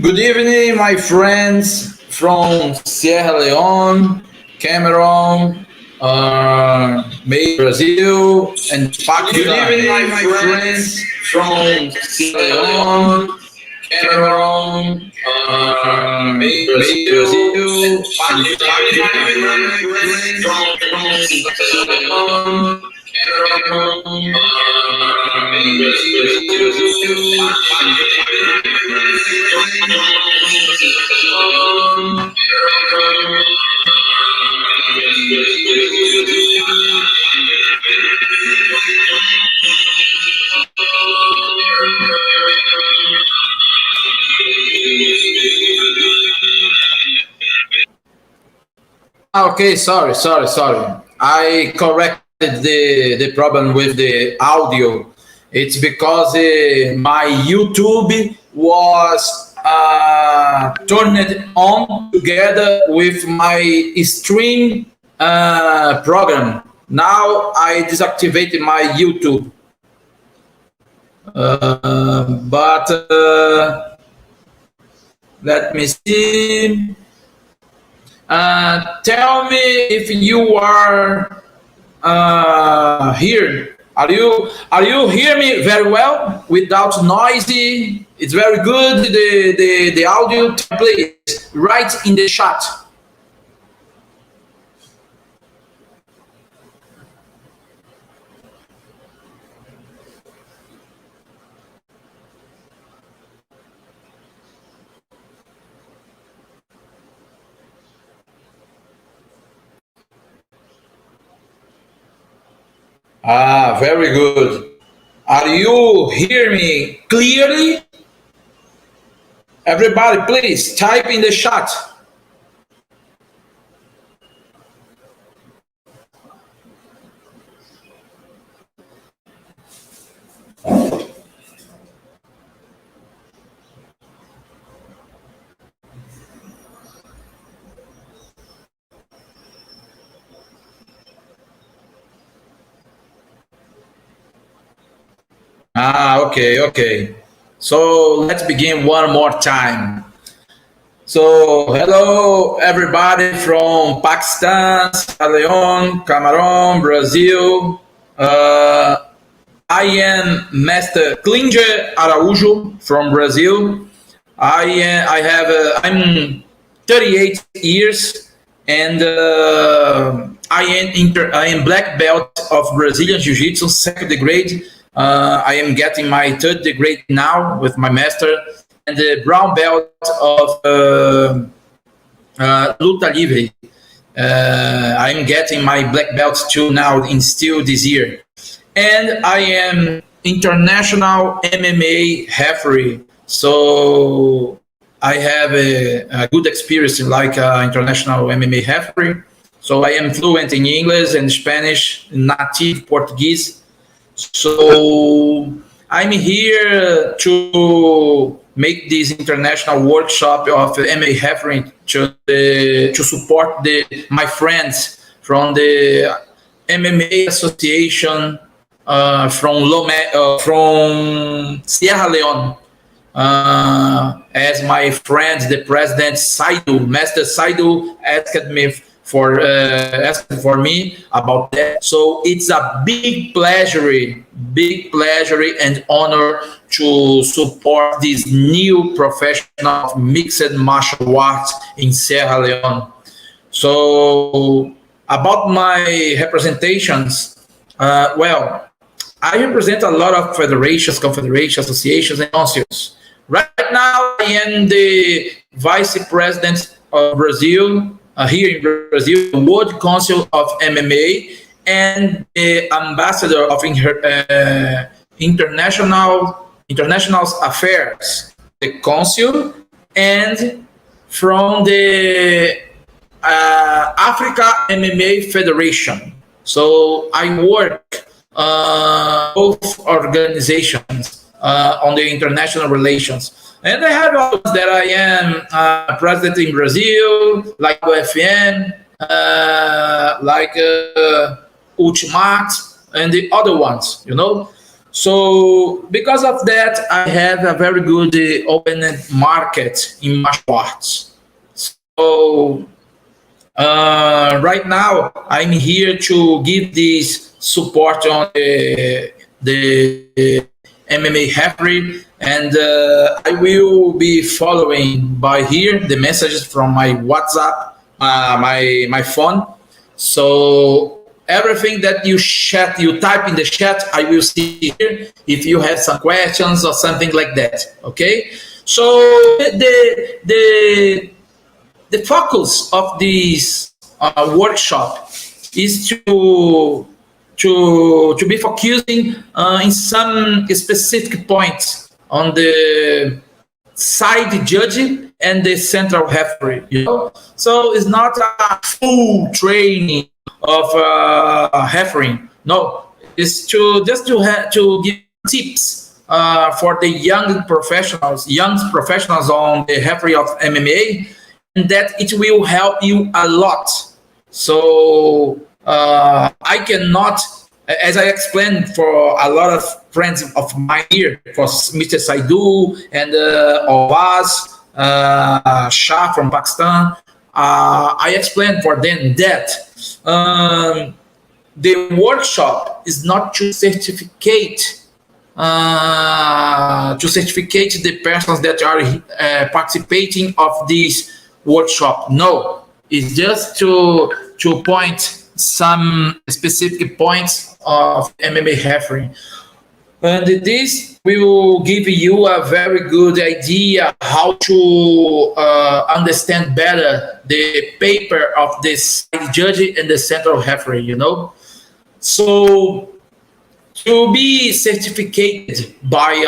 Good evening, my friends from Sierra Leone, Cameroon, Brazil, and Pakistan. Good evening, my friends from Sierra Leone, Cameroon, Brazil, and Pakistan. Okay, sorry. I corrected the problem with the audio. It's because my YouTube was turned on together with my stream program. Now I deactivated my YouTube. But let me see. Tell me if you are here. Are you hear me very well without noisy? It's very good. The audio. Please write in the chat. Very good. Are you hear me clearly? Everybody, please type in the chat. Okay. So let's begin one more time. So hello everybody from Pakistan, Sierra Leone, Cameroon, Brazil. I am Master Klinger Araújo from Brazil. I'm 38 years and I am black belt of Brazilian Jiu-Jitsu, second degree. I am getting my third degree now with my master, and the brown belt of Luta Livre. I'm getting my black belt too now in still this year. And I am international MMA referee. So I have a good experience like international MMA referee. So I am fluent in English and Spanish, native Portuguese. So I'm here to make this international workshop of MMA refereeing to support my friends from the MMA Association from Sierra Leone. As my friend, the president Saidu, Master Saidu, asked for me about that. So it's a big pleasure and honor to support this new professional of mixed martial arts in Sierra Leone. So about my representations, well, I represent a lot of federations, confederations, associations, and councils. Right now, I am the vice president of Brazil, here in Brazil, the World Council of MMA, and the ambassador of international affairs, the council, and from the Africa MMA Federation. So I work both organizations on the international relations. And I have others that I am president in Brazil, like WFM, like WMMAC, and the other ones, So because of that, I have a very good open market in martial arts. So right now, I'm here to give this support on the MMA referee, and I will be following by here the messages from my WhatsApp, my phone. So everything that you type in the chat, I will see here. If you have some questions or something like that, okay? So the focus of this workshop is to be focusing in some specific points on the side judging and the central referee. So it's not a full training of refereeing. No, it's to give tips for the young professionals on the referee of MMA, and that it will help you a lot. So I cannot, as I explained for a lot of friends of mine here, for Mr. Saidu and Awaz, Shah from Pakistan, I explained for them that the workshop is not to certificate the persons that are participating of this workshop. No, it's just to point some specific points of MMA refereeing. And this will give you a very good idea how to understand better the paper of this judge and the central referee, So to be certificated by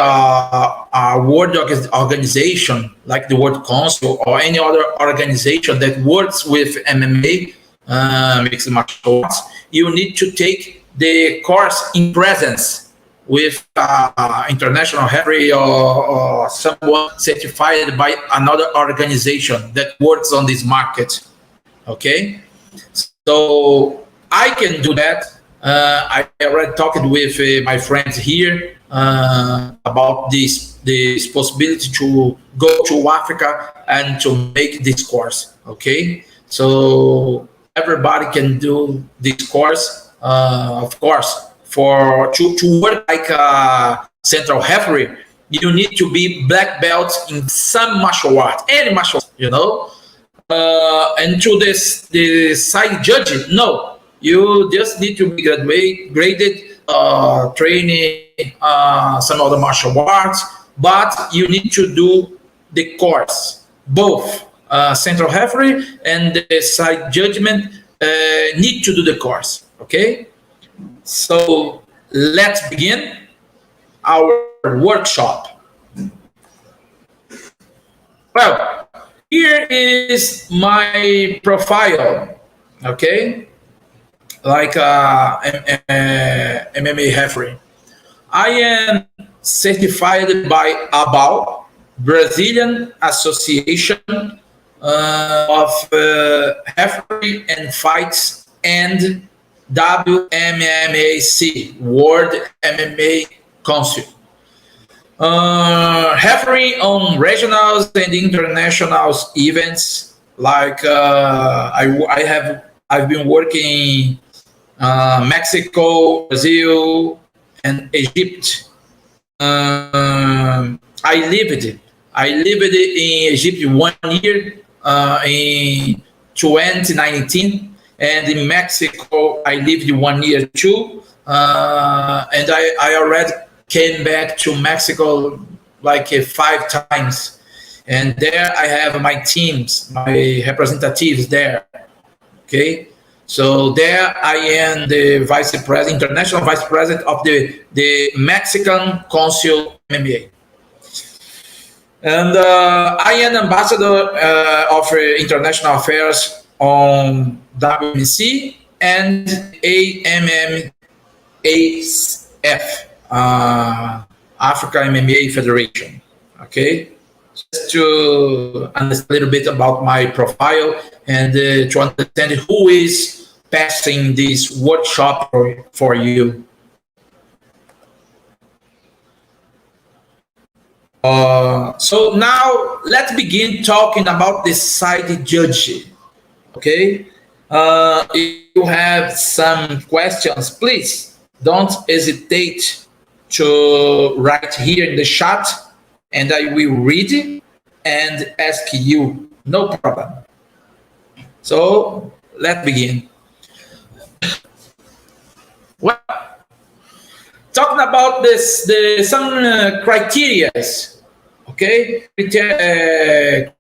a world organization like the World Council or any other organization that works with MMA, mixed martial arts, you need to take the course in presence with international referee or someone certified by another organization that works on this market. Okay, so I can do that. I already talked with my friends here about this possibility to go to Africa and to make this course. Okay, so everybody can do this course. Of course, to work like a central referee, you need to be black belt in some martial art, any martial art, and to the side judging, no, you just need to be graded, training some other martial arts, but you need to do the course, both central referee and the side judgment need to do the course. Okay, so let's begin our workshop. Well, here is my profile. Okay, like MMA referee. I am certified by ABAL, Brazilian Association of Referee and Fights, and WMMAC, World MMA Council. Referee on regionals and international events. Like I've been working Mexico, Brazil, and Egypt. I lived in Egypt 1 year in 2019, and in Mexico I lived 1 year too. And I already came back to Mexico like 5 times, and there I have my teams, my representatives there. Okay, so there I am the vice president, international vice president of the Mexican Council MMA. And I am ambassador of international affairs on WMMAC and AMMAF, Africa MMA Federation. Okay, just to understand a little bit about my profile and to understand who is passing this workshop for you. So now let's begin talking about the side judge. Okay. If you have some questions, please don't hesitate to write here in the chat, and I will read and ask you. No problem. So let's begin. Well, talking about this, some criterias. Okay, criteria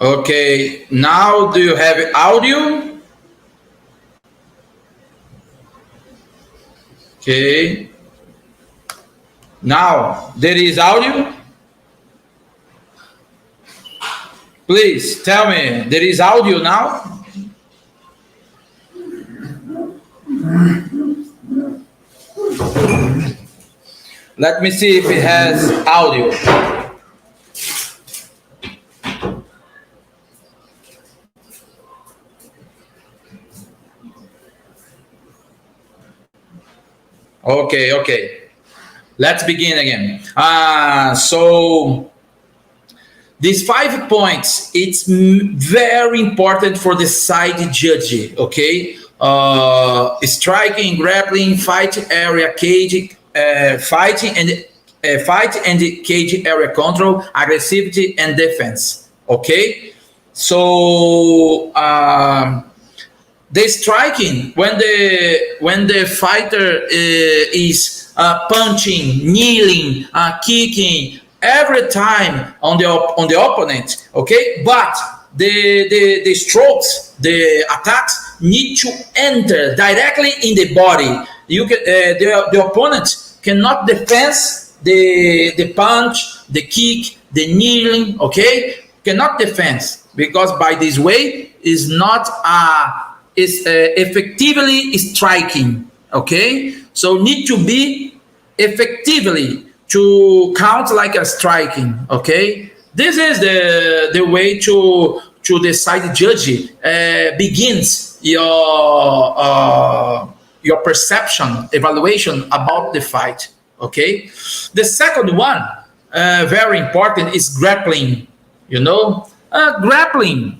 Okay, now do you have audio? Okay. Now there is audio. Please tell me, there is audio now? Let me see if it has audio. Okay. Let's begin again. So these 5 points, it's very important for the side judge, okay? Striking, grappling, fight area cage, fight and cage area control, aggressivity and defense, okay? So the striking, when the fighter is punching, kneeling, kicking every time on the opponent, okay, but the strokes, the attacks need to enter directly in the body. You can the opponent cannot defend the punch, the kick, the kneeling, okay, cannot defend, because by this way is not effectively striking, okay? So need to be effectively to count like a striking, okay? This is the way to the side judge begins your perception, evaluation about the fight, okay? The second one, very important, is grappling, you know? Grappling,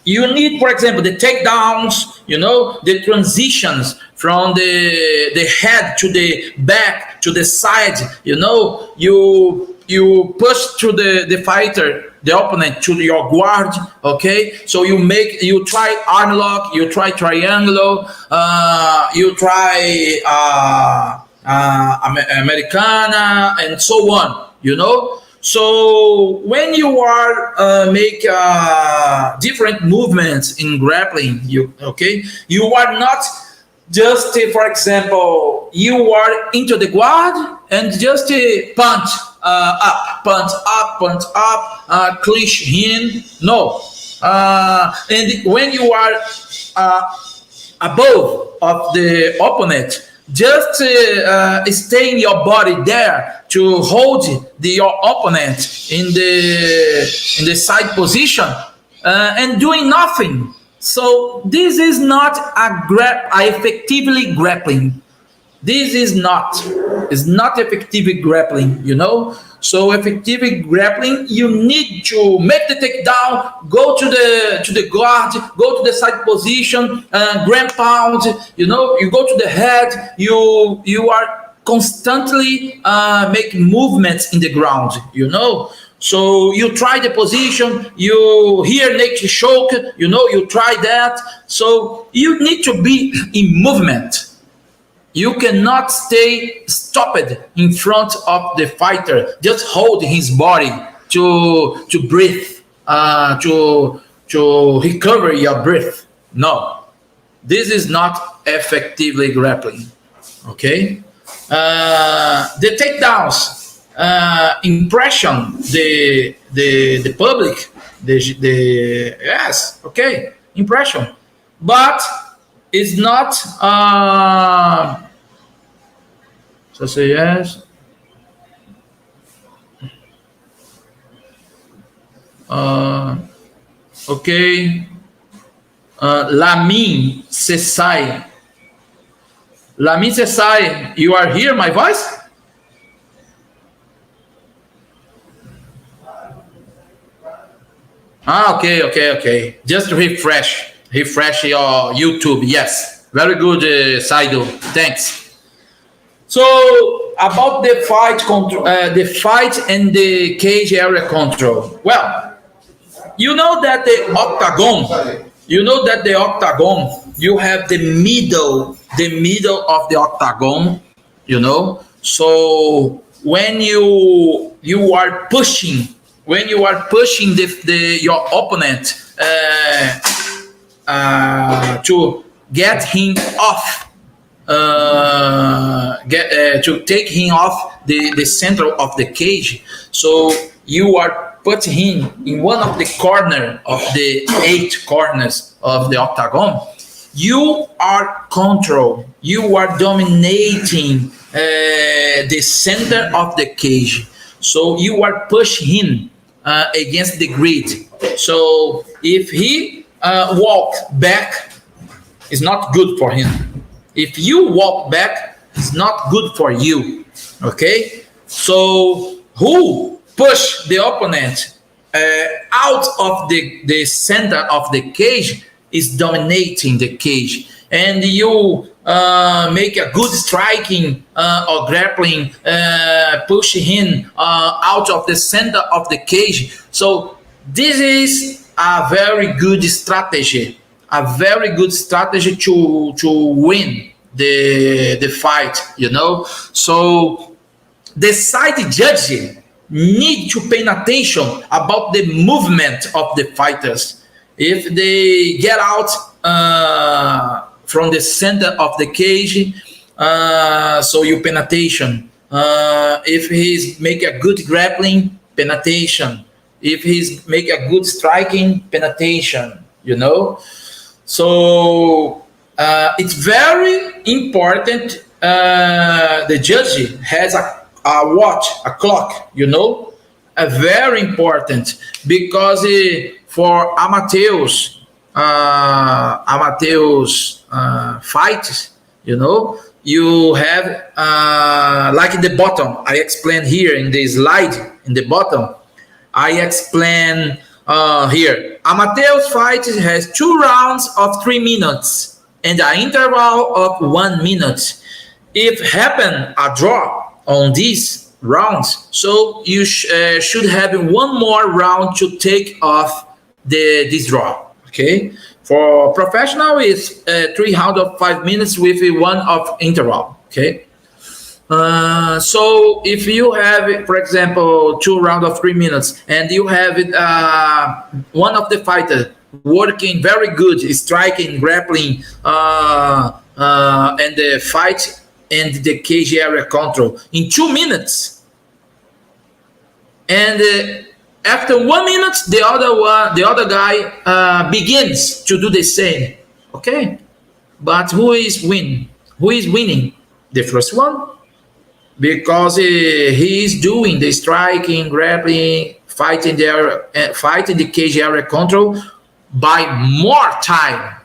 you need, for example, the takedowns, you know, the transitions from the head to the back to the side, you know, you push to the fighter, the opponent, to your guard, okay? So you try arm lock, you try triangle, you try Americana, and so on, you know? So when you are make different movements in grappling, you are not just, for example, you are into the guard and just punch up, clinch him. No, and when you are above of the opponent, just stay in your body there to hold your opponent in the side position and doing nothing. So this is not effectively grappling. This is not effective grappling, you know. So effective grappling, you need to make the takedown, go to the guard, go to the side position, ground pound, you know. You go to the head. You are constantly making movements in the ground, you know. So you try the position, you hear naked choke, you know. You try that. So you need to be in movement. You cannot stay stopped in front of the fighter. Just hold his body to breathe, to recover your breath. No, this is not effectively grappling. Okay, the takedowns, impression the public, the yes, okay, impression, but it's not. So say yes. Okay. Lamin Sesai. Lamin Sesai, you are here, my voice? Okay. Just refresh your YouTube. Yes, very good, Saido. Thanks. So about the fight and the cage area control. Well, you know that the octagon. You have the middle of the octagon. You know. So when you are pushing when you are pushing your opponent to get him off, to take him off the center of the cage. So you are putting him in one of the corner of the 8 corners of the octagon. You are control. You are dominating the center of the cage. So you are pushing him against the grid. So if he walk back, it's not good for him. If you walk back, it's not good for you. Okay? So who push the opponent out of the center of the cage is dominating the cage. And you make a good striking or grappling, push him out of the center of the cage. So this is a very good strategy. A very good strategy to win the fight, you know. So the side judge need to pay attention about the movement of the fighters. If they get out from the center of the cage, so you pay attention. If he's make a good grappling, pay attention. If he's make a good striking, pay attention, you know. So it's very important. The judge has a watch, a clock, you know, very important, because for amateurs fights, you know, you have like in the bottom, I explain here in the slide in the bottom, I explain here, amateurs fight has 2 rounds of 3 minutes and an interval of 1 minute. If happen a draw on these rounds, so you should have 1 more round to take off this draw. Okay, for professional it's 3 rounds of 5 minutes with 1 of interval. Okay. So if you have, for example, 2 rounds of 3 minutes, and you have one of the fighters working very good, striking, grappling, and the fight and the cage area control in 2 minutes, and after 1 minute, the other guy begins to do the same. Okay, but who is winning? Who is winning? The first one. Because he is doing the striking, grappling, fighting the cage area control by more time,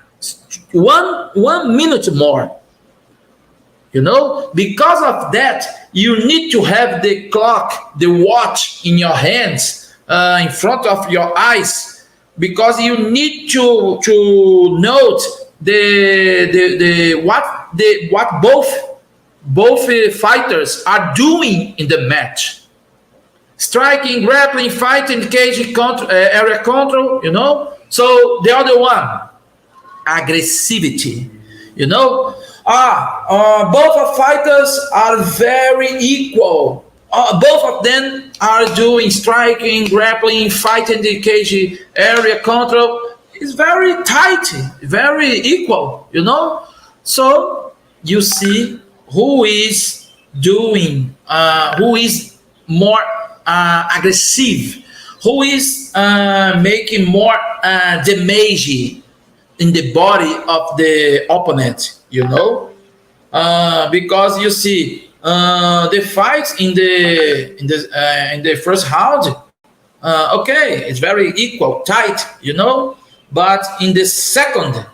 1 minute more. You know, because of that, you need to have the clock, the watch in your hands, in front of your eyes, because you need to note what both fighters are doing in the match. Striking, grappling, fighting, cage area control, you know. So the other one, aggressivity, you know. Both fighters are very equal. Both of them are doing striking, grappling, fighting the cage area control. It's very tight, very equal, you know. So you see who is doing, who is more aggressive, who is making more damage in the body of the opponent, you know, because you see the fights in the first round, okay, it's very equal, tight, you know, but in the second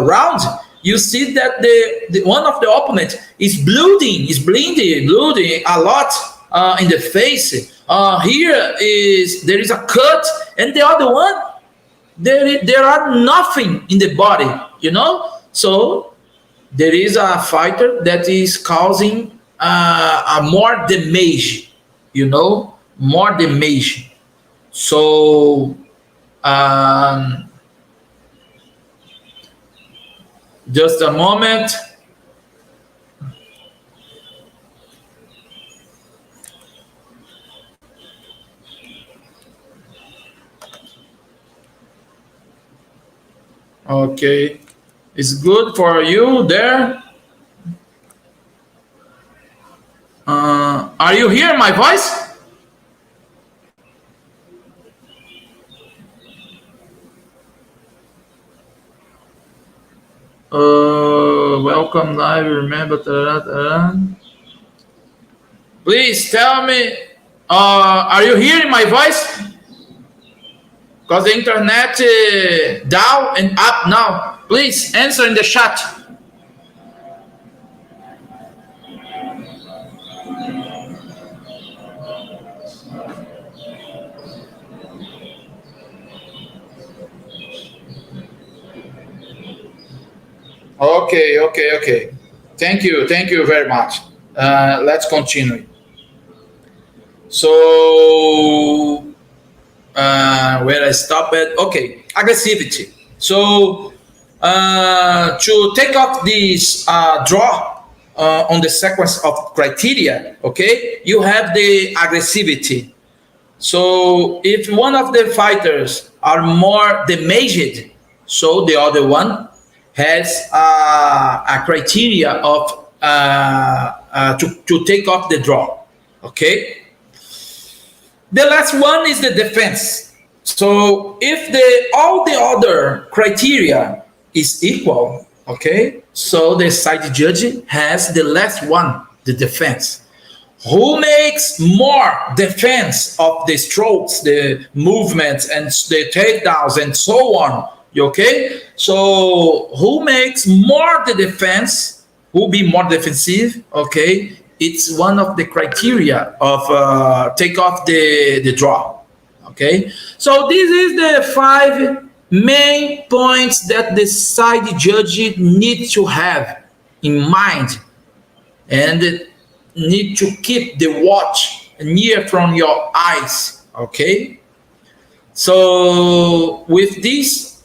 round, you see that the one of the opponent is bleeding a lot in the face. There is a cut, and the other one, there are nothing in the body, you know. So there is a fighter that is causing a more damage, you know, more damage. So just a moment. Okay. It's good for you there. Are you hearing my voice? Welcome live. Remember. Please tell me. Are you hearing my voice? Because the internet down and up now. Please answer in the chat. Okay. Thank you very much. Let's continue. So, where I stopped at? Okay, aggressivity. So, to take off this draw on the sequence of criteria, okay, you have the aggressivity. So, if one of the fighters are more damaged, so the other one has a criteria of to take off the draw. Okay. The last one is the defense. So if all the other criteria is equal, okay, so the side judge has the last one, the defense. Who makes more defense of the strokes, the movements, and the takedowns, and so on? Okay, so who makes more the defense? Who be more defensive? Okay, it's one of the criteria of take off the draw. Okay, so this is the 5 main points that the side judge needs to have in mind and need to keep the watch near from your eyes. Okay, so with these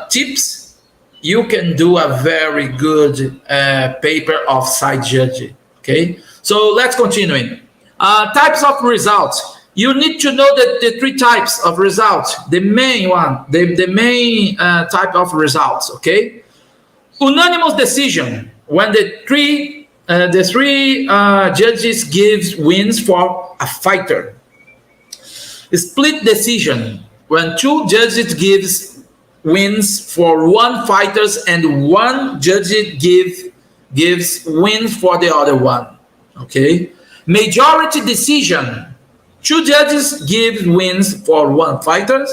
tips, you can do a very good paper of side judge. Okay, so let's continue. Types of results. You need to know that the 3 types of results. The main one, the main type of results. Okay, unanimous decision, when the three judges gives wins for a fighter. Split decision, when 2 judges gives wins for one fighters and 1 judge gives wins for the other one. Okay, majority decision, 2 judges give wins for one fighter,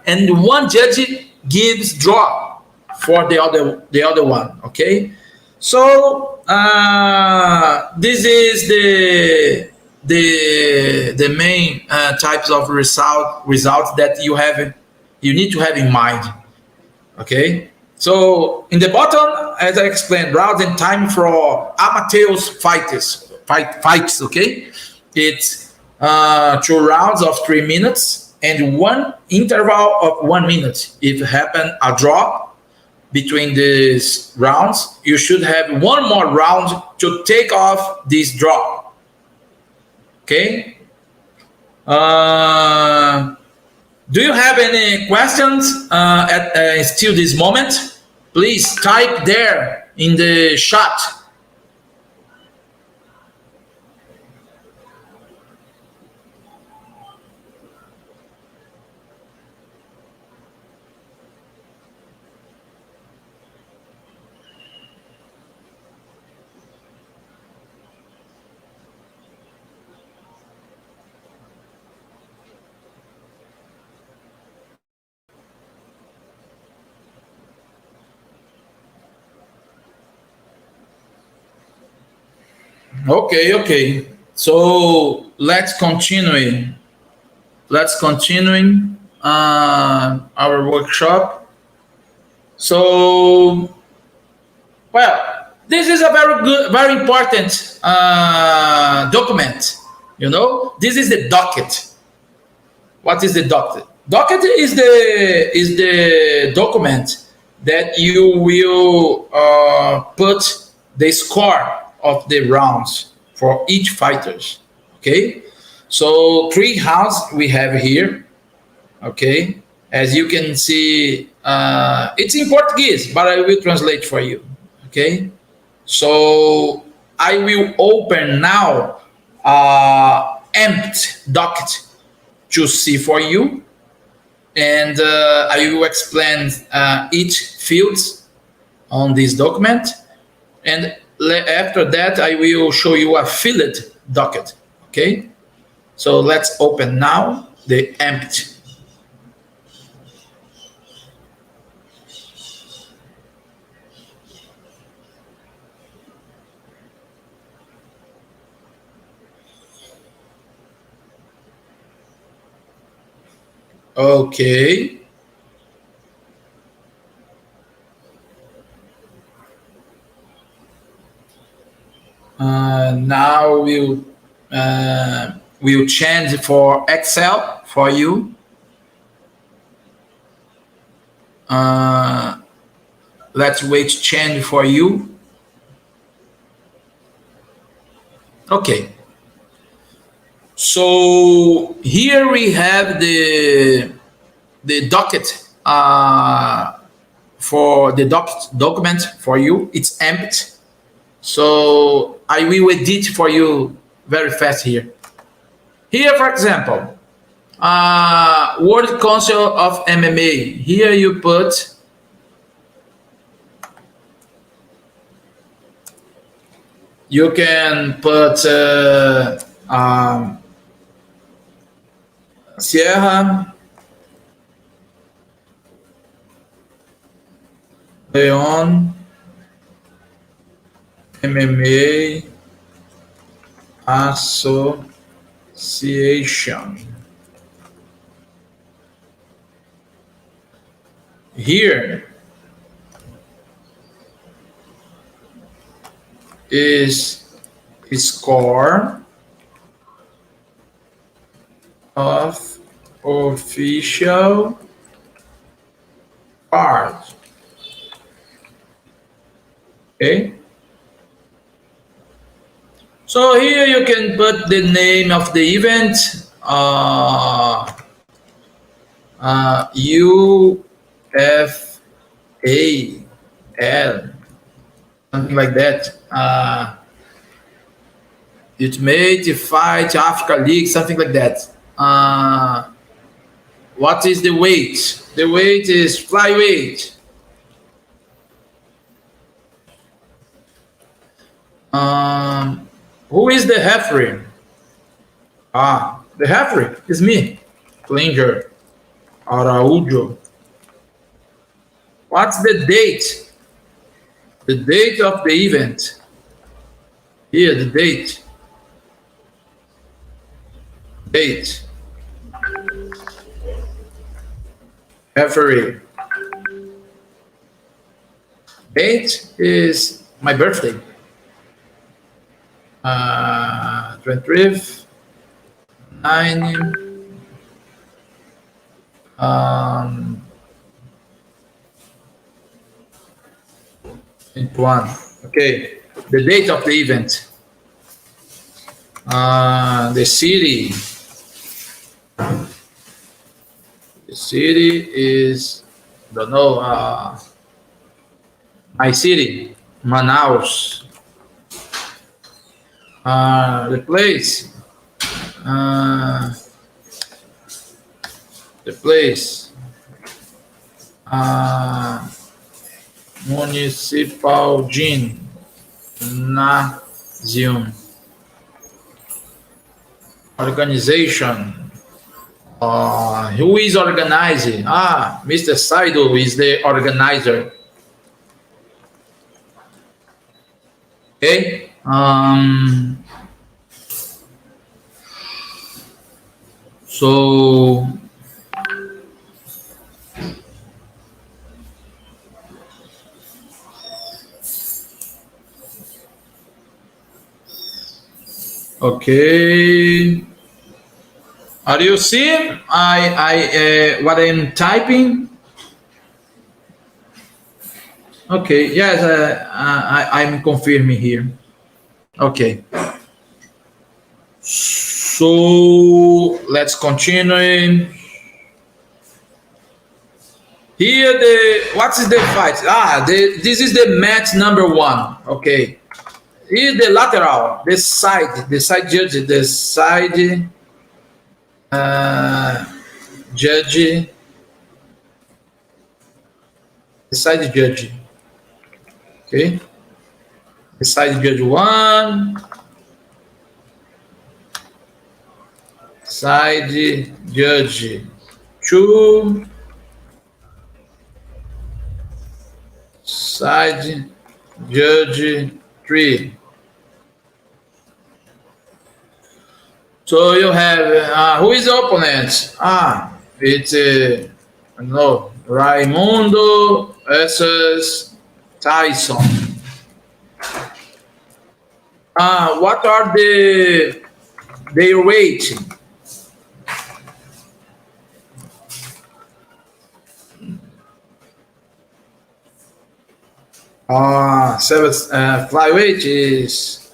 and 1 judge gives draw for the other one. Okay, so this is the main types of results that you need to have in mind. Okay, so in the bottom, as I explained, round and time for amateur fights. Okay, it's 2 rounds of 3 minutes and 1 interval of 1 minute. If happen a draw between these rounds, you should have 1 more round to take off this draw. Okay. Do you have any questions at still this moment? Please type there in the chat. Okay. So let's continue. Our workshop. So, well, this is a very important document. You know, this is the docket. What is the docket? Docket is the document that you will put the score of the rounds for each fighters. Okay, so 3 rounds we have here. Okay, As you can see, it's in Portuguese, but I will translate for you. Okay, so I will open now empty docket to see for you, and I will explain each field on this document, and after that I will show you a filled docket. Okay, so let's open now the empty. Okay. Now we'll change for Excel for you. Let's wait change for you. Okay. So here we have the docket for the document for you. It's empty. So I will edit for you very fast here. Here, for example, World Council of MMA. Here you put you can put Sierra Leone MMA Association. Here is score of official part. Okay. So here you can put the name of the event, UFAL, something like that. Ultimate Fight Africa League, something like that. What is the weight? The weight is flyweight. Who is the referee? The referee is me, Klinger, Araújo. What's the date? The date of the event. Here, the date. Date. Referee. Date is my birthday. 23rd, 9, 21. Okay, the date of the event. The city. The city is, don't know, my city, Manaus. The place. The place. Municipal Gymnasium. Organization. Who is organizing? Mr. Saido is the organizer. Okay. So okay. Are you seeing what I'm typing? Okay, yes, I'm confirming here. Okay. So let's continue. Here, what is the fight? This is the match number 1. Okay. Here the lateral, the side judge, the side judge, the side judge. Okay. The side judge 1. Side judge 2. Side judge 3. So you have who is the opponent? It's I don't know, Raimundo versus Tyson. What are their weight? Flyweight is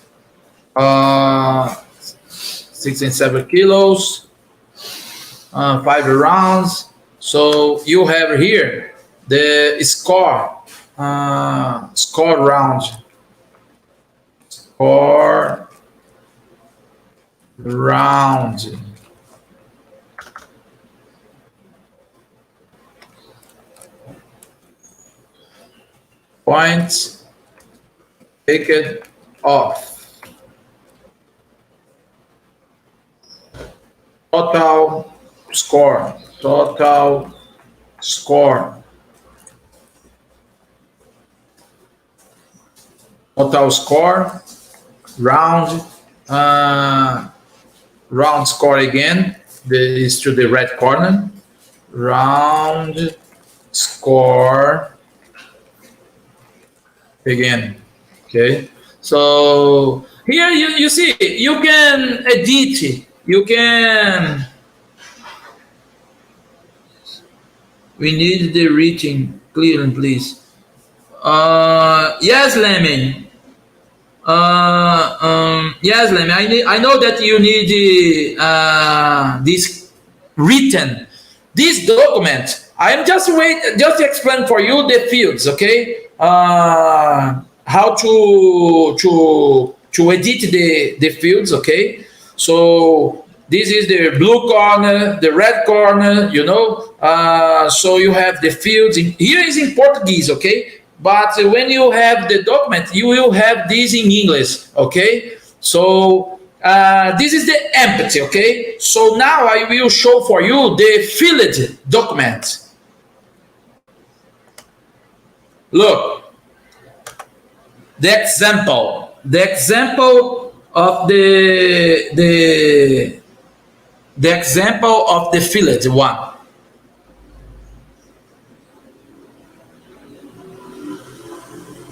67 kilos, 5 rounds. So you have here the score round. Score round. Points taken off. Total score. Total score. Total score. Round. Round score again. This is to the red corner. Round score again. Okay. So here you see you can edit. You can. We need the reading clearly, please. Yes, Lemmy. Yes, Lemmy. I know that you need this written. This document. I am just to explain for you the fields. Okay. How to edit the fields. Okay. So this is the blue corner, the red corner, you know. So you have the fields. Here is in Portuguese, okay? But when you have the document, you will have this in English, okay? So this is the empty, okay? So now I will show for you the filled document. Look, the example of the example of the filled one.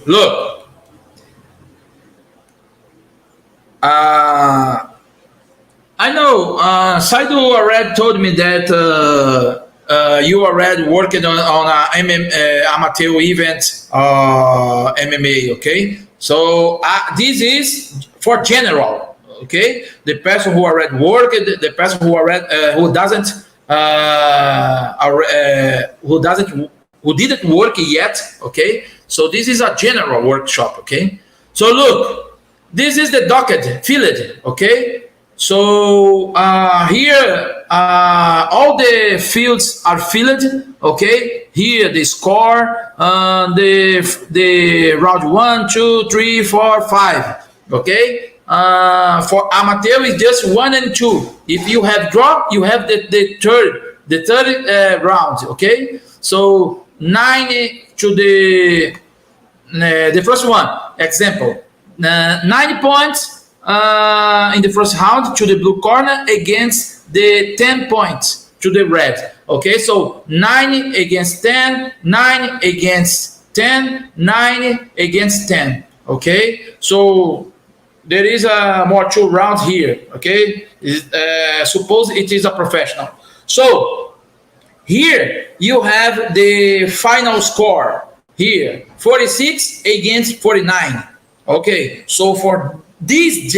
Look, I know Saidu already told me that you already working on amateur event MMA, okay? So this is for general, okay? The person who already worked, the person who already who didn't work yet, okay? So this is a general workshop, okay? So look, this is the docket filled, okay? So here all the fields are filled, okay? Here the score, the round 1, 2, 3, 4, 5, okay? For amateur is just 1 and 2. If you have draw, you have the third round, okay? So 9 to the first one. Example, 9 points in the first round to the blue corner against the 10 points to the red. Okay, so 9 against 10, 9 against 10, 9 against 10. Okay, so there is more 2 rounds here. Okay, suppose it is a professional. So here you have the final score. Here 46 against 49. Okay, so for this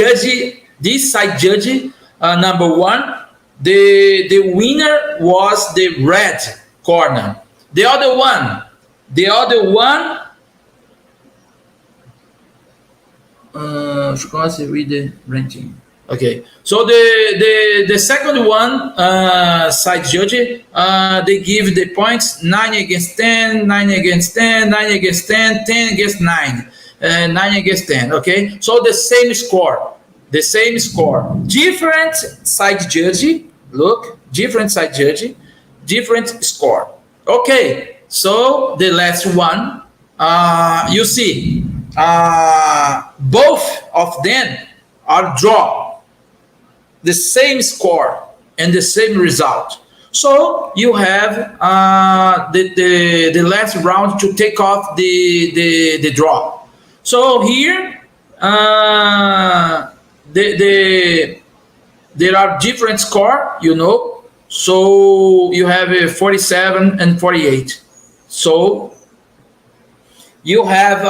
side judge, number 1, the winner was the red corner. The other one, of course, read the ranking. Okay, so the second one, side judge, they give the points 9 against 10, 9 against 10, 9 against 10, 10 against 9, 9 against 10. Okay, so the same score, different side judge. Look, different side judge, different score. Okay, so the last one, you see, both of them are draw, the same score and the same result. So you have the last round to take off the draw. So here there are different score, you know. So you have a 47 and 48. So you have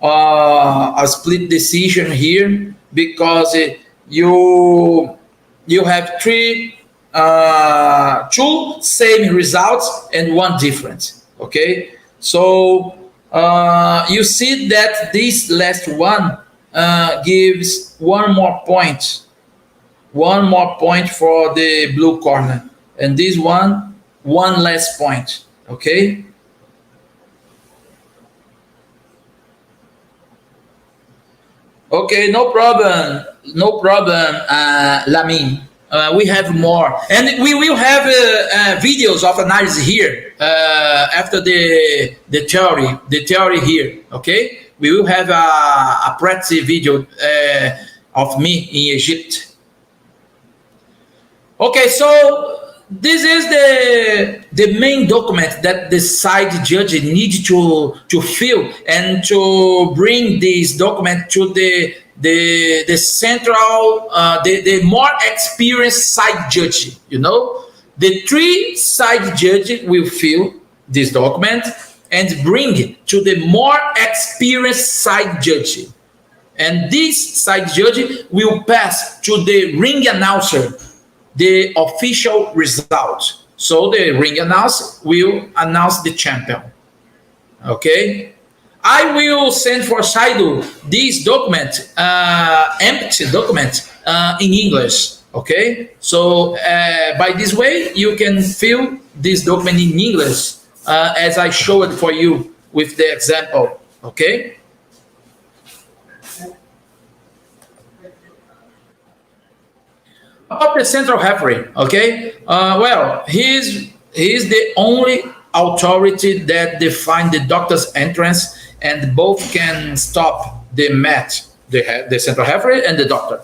a split decision here because you have two same results and one different. Okay, so you see that this last one gives one more point for the blue corner, and this one less point. Okay. Okay, no problem, Lamin. We have more, and we will have videos of analysis here after the theory here. Okay, we will have a practice video of me in Egypt. Okay, so this is the main document that the side judge needs to fill and to bring this document to the central, the more experienced side judge. You know, the three side judges will fill this document and bring it to the more experienced side judge, and this side judge will pass to the ring announcer the official result. So the ring announcer will announce the champion. Okay, I will send for Saidu this document, empty document in English. Okay, so by this way you can fill this document in English as I showed for you with the example. Okay. About the central referee, okay? Well, he's the only authority that define the doctor's entrance, and both can stop the match, the central referee and the doctor.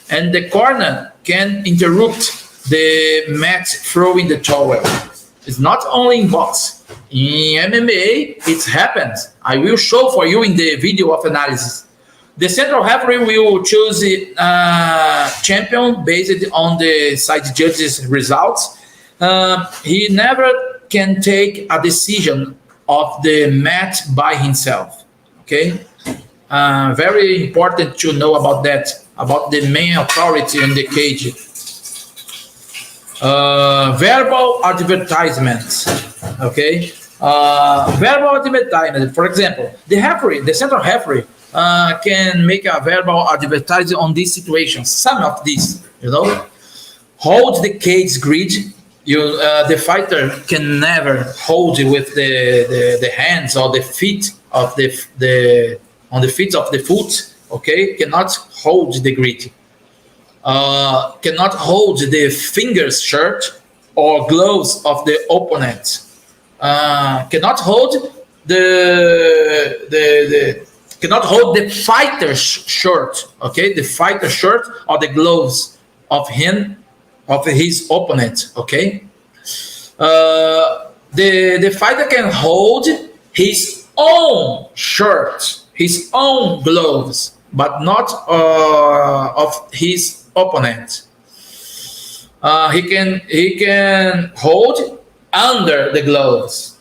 And the corner can interrupt the match throwing the towel. It's not only in box. In MMA, it happens. I will show for you in the video of analysis. The central referee will choose champion based on the side judge's results. He never can take a decision of the match by himself. Okay, very important to know about that, about the main authority in the cage. Verbal advertisements. Okay, verbal advertisement. For example, the central referee can make a verbal advertising on these situations. Some of these, you know, hold the cage grid. The fighter can never hold it with the hands or the feet of on the feet of the foot. Okay, cannot hold the grid. Cannot hold the fingers, shirt or gloves of the opponent. Cannot hold cannot hold the fighter's shirt, okay, the fighter's shirt or the gloves of his opponent, okay. The fighter can hold his own shirt, his own gloves, but not of his opponent. He can hold under the gloves.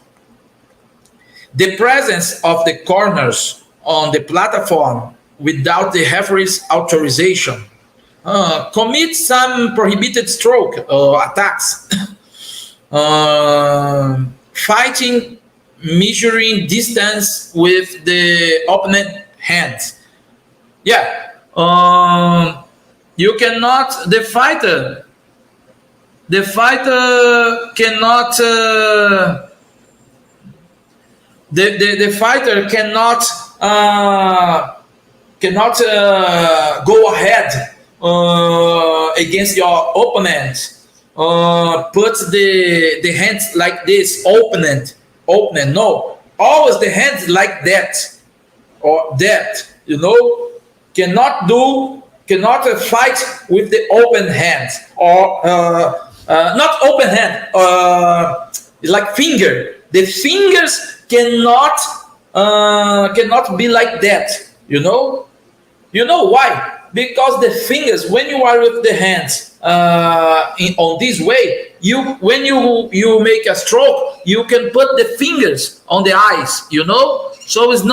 The presence of the corners on the platform without the referee's authorization. Commit some prohibited stroke or attacks. Fighting, measuring distance with the opponent hands. Yeah. You cannot, the fighter cannot, the fighter cannot go ahead against your opponent. Put the hands like this, opponent. No, always the hands like that or that. Cannot fight with the open hands or not open hand. It's like finger. The fingers cannot be like that. You know why? Because the fingers, when you are with the hands on this way, when you make a stroke, you can put the fingers on the eyes. So it's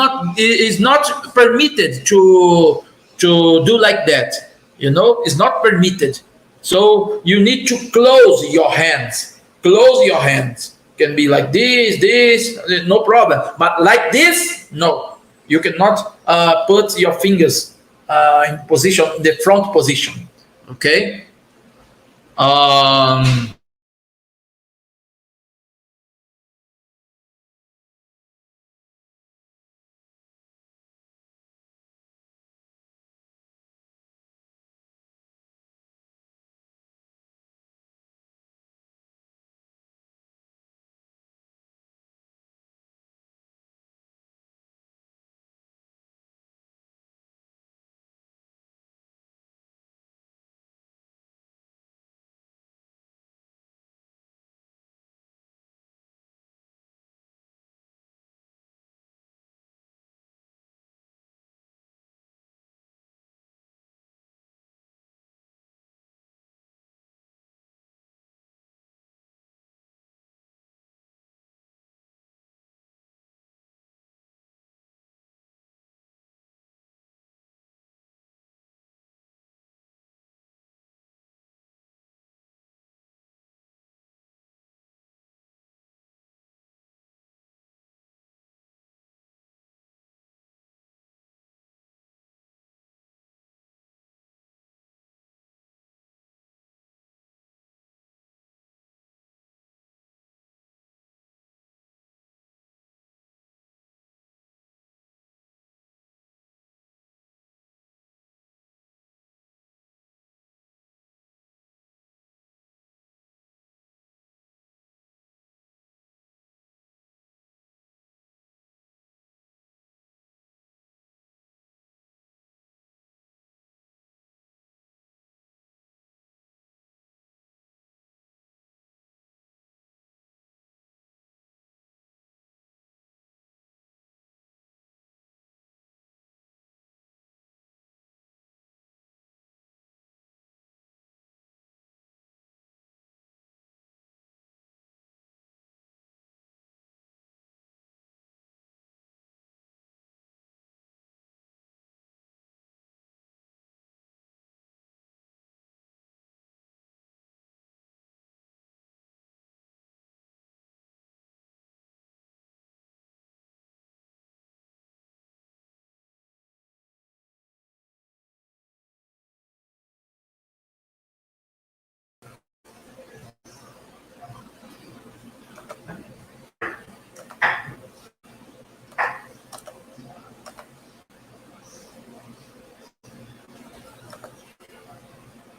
not permitted to do like that. It's not permitted. So you need to close your hands. Close your hands. Can be like this, no problem. But like this, no. You cannot put your fingers in position, the front position. Okay.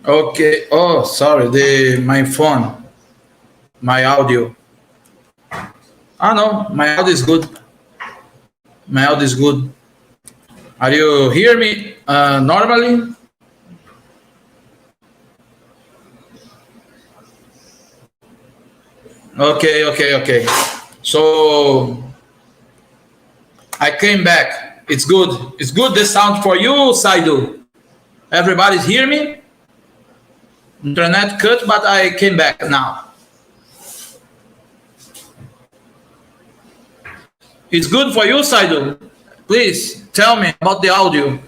Okay. Oh, sorry. My phone, my audio. Ah, no, my audio is good. My audio is good. Are you hear me normally? Okay. So I came back. It's good. It's good. The sound for you, Saidu. Everybody's hear me. Internet cut, but I came back now. It's good for you, Saidu. Please tell me about the audio.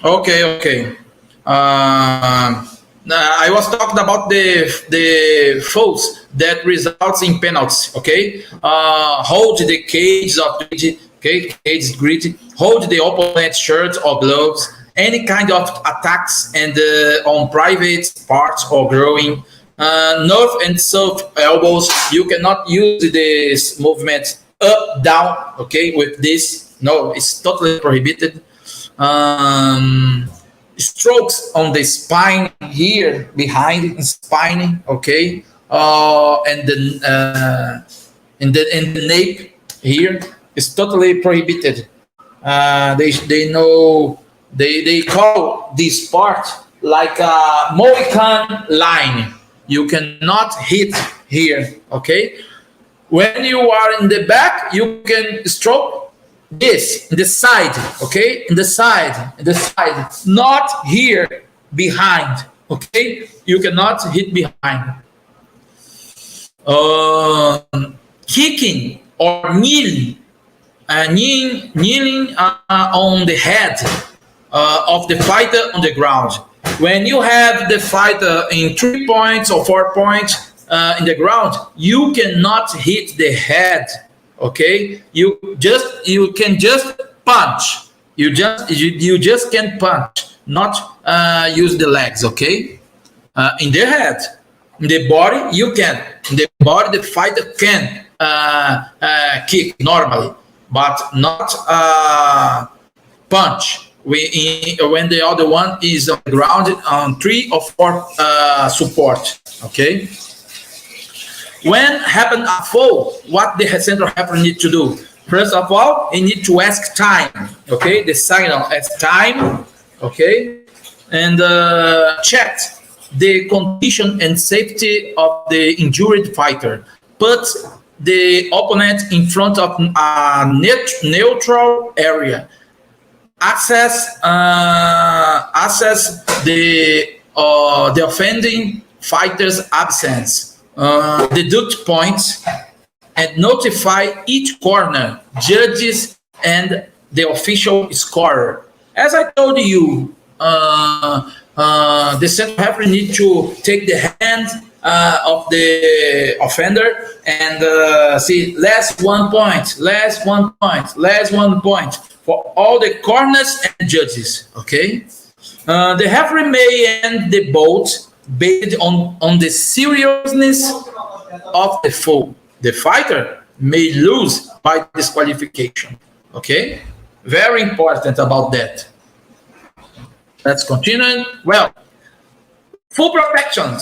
Okay. I was talking about the fouls that results in penalties. Okay, hold the cage of gritty. Okay, cage gritty. Hold the opponent's shirt or gloves. Any kind of attacks and on private parts or growing. North and south elbows. You cannot use this movement up down. Okay, with this. No, it's totally prohibited. Strokes on the spine here behind the spine, okay, and the nape here is totally prohibited. They call this part like a Mohican line. You cannot hit here, okay. When you are in the back, you can stroke this in the side, okay, in the side, not here behind, okay. You cannot hit behind. Kicking or kneeling on the head of the fighter on the ground. When you have the fighter in 3 points or 4 points in the ground, you cannot hit the head. Okay, you can just punch. You just can punch, not use the legs. Okay, in the head, in the body you can. In the body, the fighter can kick normally, but not punch. When the other one is on the ground on 3 or 4 support. Okay. When happen a foul, what the central referee need to do? First of all, he need to ask time. Okay, the signal as time. Okay, and check the condition and safety of the injured fighter. Put the opponent in front of a neutral area. Assess the offending fighter's absence. Deduct points and notify each corner, judges, and the official scorer. As I told you, the central referee need to take the hand of the offender and see last 1 point, last 1 point, last 1 point for all the corners and judges. Okay, the referee may end the bout based on the seriousness of the foul. The fighter may lose by disqualification. Okay, very important about that. Let's continue. Well, full protection.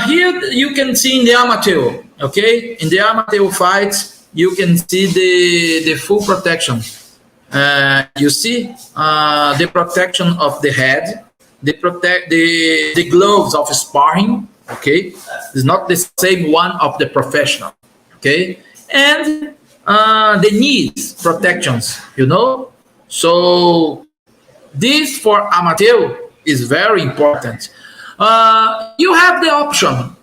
Here you can see in the amateur. Okay, in the amateur fights, you can see the full protection. You see the protection of the head. They protect the gloves of sparring, okay? It's not the same one of the professional, okay? And the knees protections, you know? So this for amateur is very important. You have the option.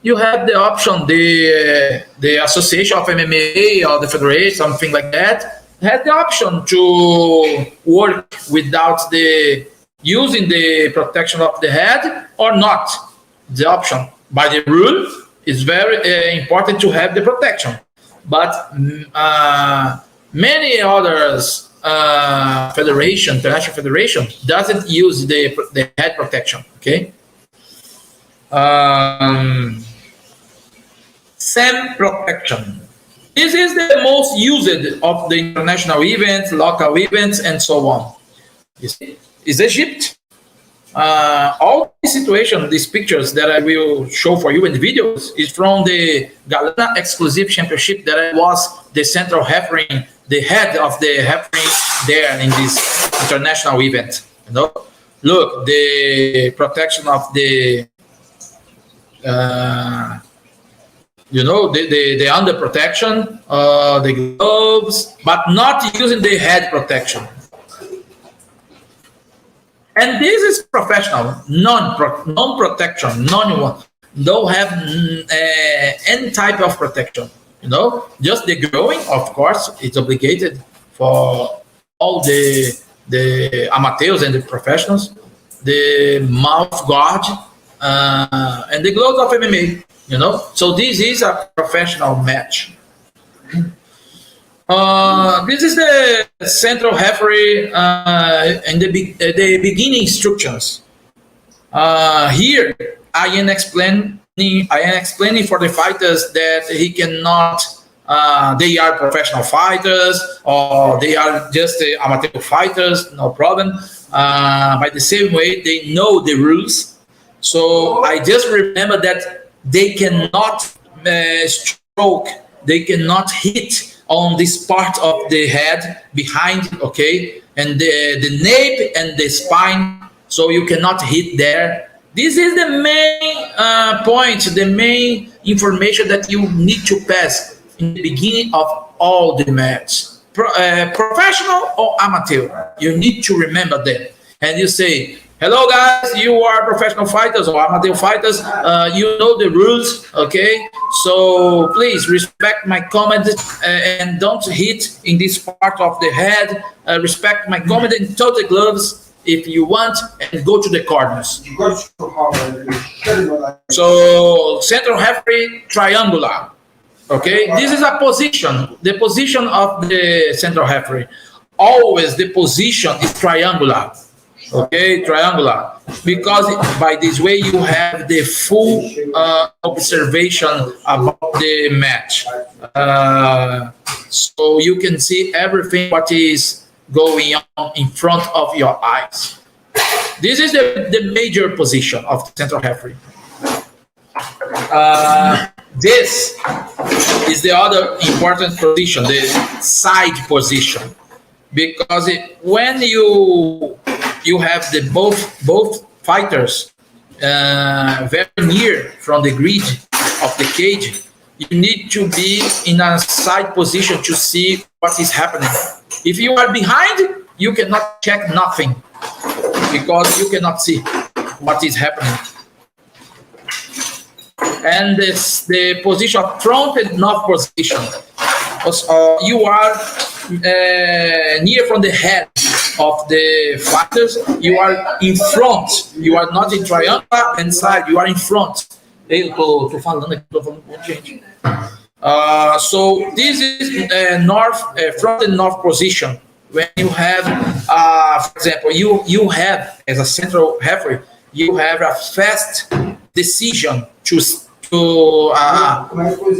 The association of MMA or the federation, something like that, has the option to work without using the protection of the head or not. The option by the rule is very important to have the protection, but many others international federation doesn't use the head protection. Okay. SAM protection. This is the most used of the international events, local events, and so on. You see? Is Egypt. All the situation, these pictures that I will show for you in the videos is from the Galana Exclusive Championship that I was the central refereeing, the head of the refereeing there in this international event. You know, look, the protection of the, the under protection, the gloves, but not using the head protection. And this is professional, non-protection, don't have any type of protection, you know, just the growing, of course, it's obligated for all the amateurs and the professionals, the mouth guard, and the gloves of MMA. You know, so this is a professional match. This is the central referee and the beginning instructions. Here, I am explaining for the fighters that he cannot. They are professional fighters or they are just amateur fighters. No problem. By the same way, they know the rules. So I just remember that they cannot stroke. They cannot hit on this part of the head behind, okay, and the nape and the spine, so you cannot hit there. This is the main point, the main information that you need to pass in the beginning of all the match. Professional or amateur, you need to remember that. And you say, hello guys, you are professional fighters or amateur fighters, you know the rules, okay? So please respect my comment and don't hit in this part of the head. Respect my comment and throw the gloves if you want and go to the corners. So central referee, triangular, okay? This is a position, the position of the central referee. Always the position is triangular. Okay, triangular, because by this way you have the full observation about the match, so you can see everything what is going on in front of your eyes. This is the major position of the central referee. This is the other important position, the side position, because when you have the both fighters very near from the grid of the cage, you need to be in a side position to see what is happening. If you are behind, you cannot check nothing because you cannot see what is happening. And the position of front and north position. You are near from the head of the fighters, you are in front, you are not in triangle and side, you are in front. Tô falando aqui, tô falando com um monte de gente. So this is north, front and north position. When you have, for example, you have as a central referee, you have a fast decision to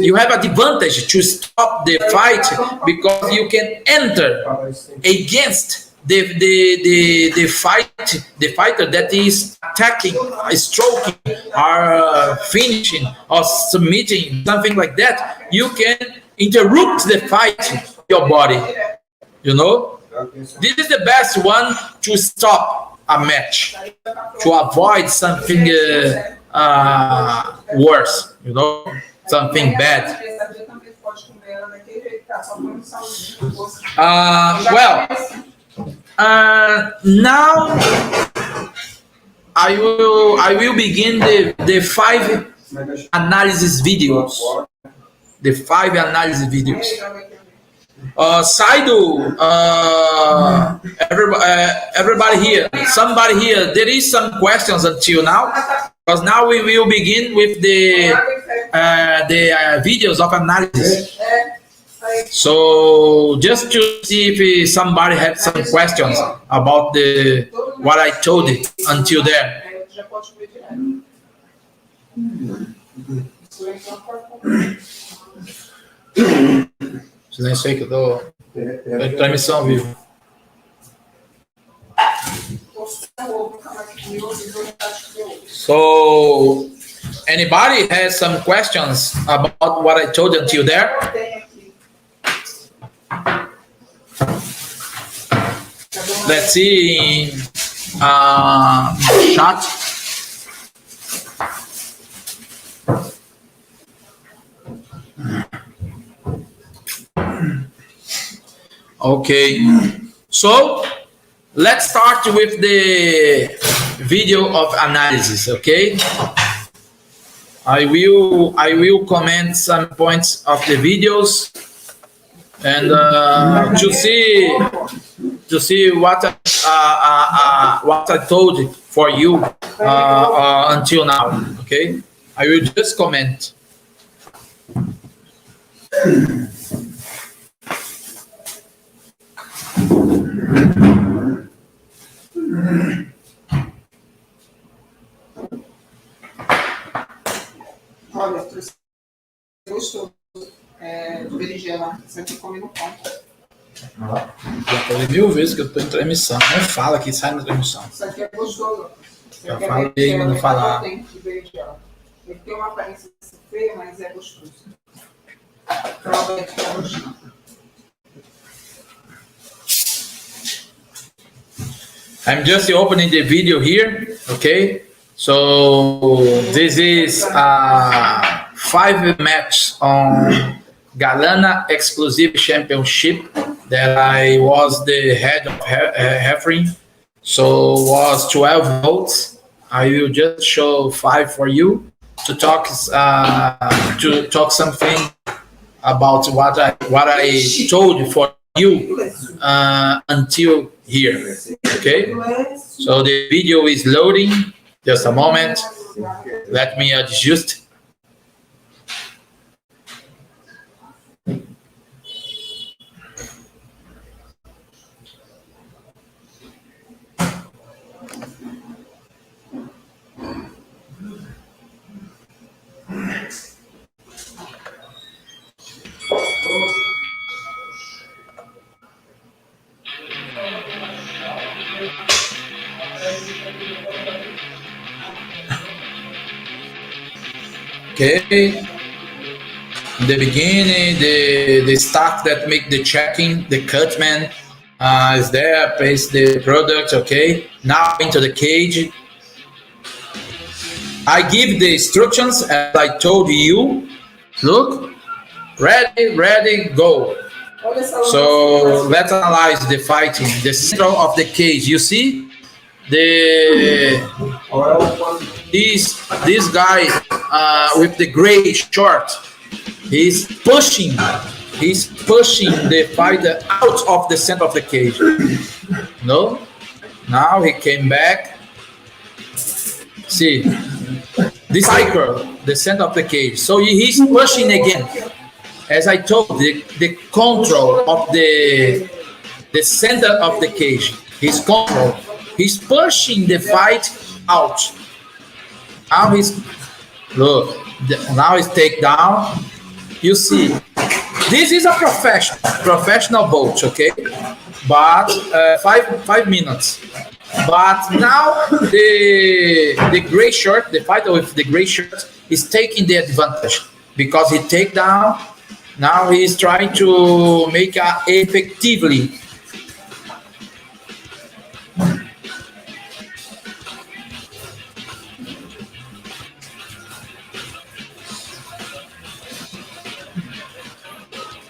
you have an advantage to stop the fight because you can enter against the fighter that is attacking, stroking, or finishing, or submitting, something like that. You can interrupt the fight with your body. You know, this is the best one to stop a match, to avoid something worse. You know, something bad. Well. Now I will begin the 5 analysis videos. The 5 analysis videos. Saidu, everybody here, somebody here. There is some questions until now, because now we will begin with the videos of analysis. So just to see if somebody had some questions about what I told it until there. Silêncio aí que eu tô em transmissão ao vivo. So anybody has some questions about what I told until there? Let's see in chat. Okay, so let's start with the video of analysis. Okay, I will comment some points of the videos and to see to see what I told for you until now. Okay, I will just comment. Olha, gostoso de berinjela, sempre come no pão. Já falei 1000 vezes que eu estou em transmissão. Não fala que sai na transmissão. Isso aqui é gostoso. Eu falei, mas não falar. Ele tem uma aparência feia, mas é gostoso. Provavelmente é gostoso. I'm just opening the video here, okay? So this is 5 matches on Galana Exclusive Championship that I was the head of refereeing. So was 12 votes. I will just show 5 for you to talk something about what I told for you until here. Okay, so the video is loading. Just a moment. Let me adjust. Okay, in the beginning, the staff that make the checking, the cutman is there, place the product. Okay, now into the cage. I give the instructions as I told you. Look, ready, go. So let's analyze the fighting. The center of the cage. You see this guy with the gray short. He's pushing the fighter out of the center of the cage. No, now he came back. See, this cycle, the center of the cage. So he's pushing again. As I told, the control of the center of the cage. His control. He's pushing the fight out. Now now he's takedown. You see, this is a professional bout, okay? But 5 minutes. But now the gray shirt, the fighter with the gray shirt, is taking the advantage because he take down. Now he's trying to make effectively.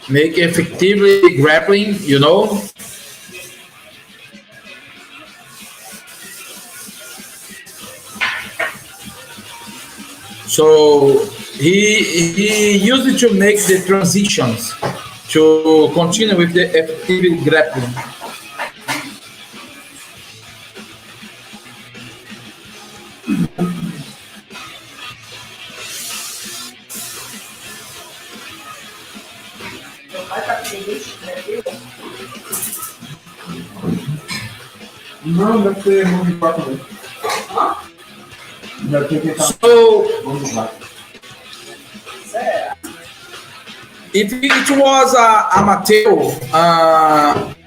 Make effectively grappling, you know. So he used to make the transitions to continue with the effective grappling. Não, deve ter mão de vaca mesmo. So, if it was a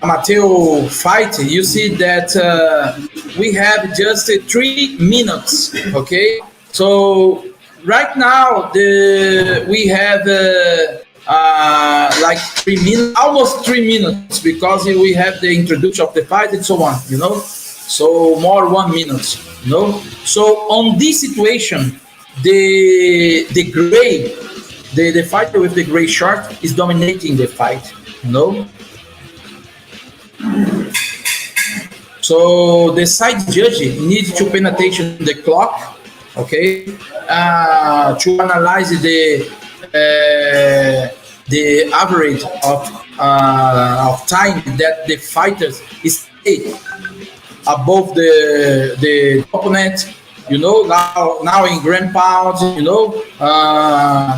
amateur fight, you see that we have just 3 minutes. Okay, so right now we have like 3 minutes, almost 3 minutes, because we have the introduction of the fight and so on, you know. So more 1 minute, you know. So on this situation, the gray, the fighter with the gray shirt is dominating the fight, you know. So the side judge needs to pay attention to the clock, okay, to analyze the average of time that the fighters stay above the opponent. You know, now in ground pounds, you know,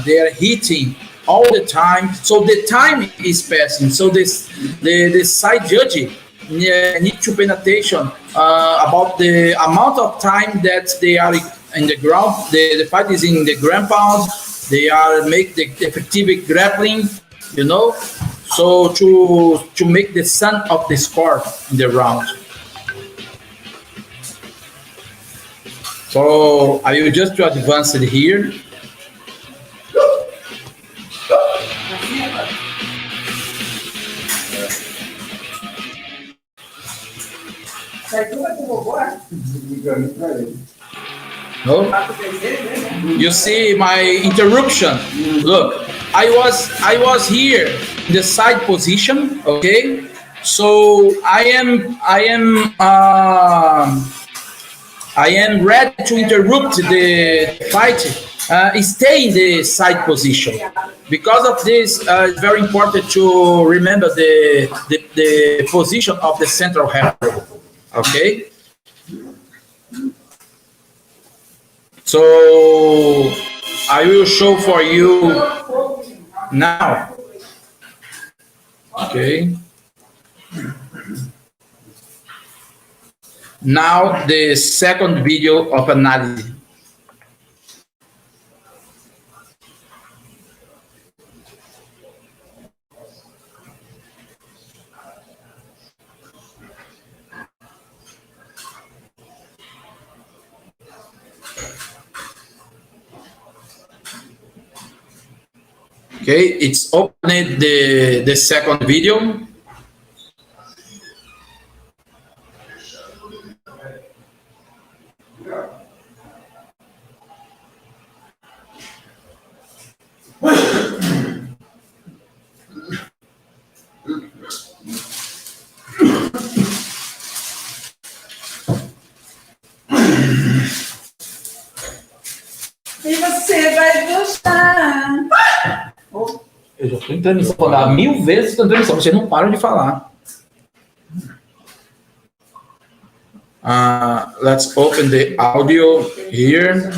they are hitting all the time. So the time is passing. So the side judge need to pay attention about the amount of time that they are in the ground. The fight is in the ground pound. They are make the effective grappling, you know, so to make the sum of the score in the round. So I will just to advance it here. No? You see my interruption. Look, I was here in the side position. Okay, so I am ready to interrupt the fight. Stay in the side position. Because of this, it's very important to remember the position of the central referee. Okay. So I will show for you now. Okay. Now the second video of analysis. Okay, it's opened the second video. E você vai gostar. Eu já estou em transmissão, vou dar 1000 vezes na transmissão, vocês não param de falar. Let's open the audio here.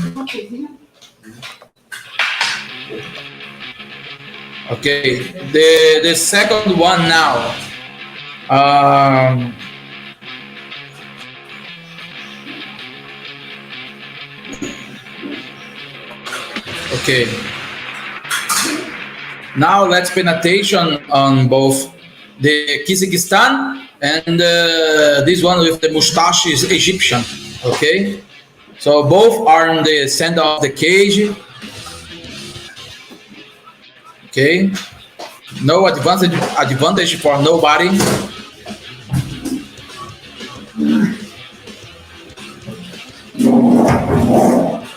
Okay, the second one now. Okay. Now let's pay attention on both the Kyrgyzstan and this one with the mustaches Egyptian. Okay, so both are in the center of the cage. Okay, no advantage for nobody.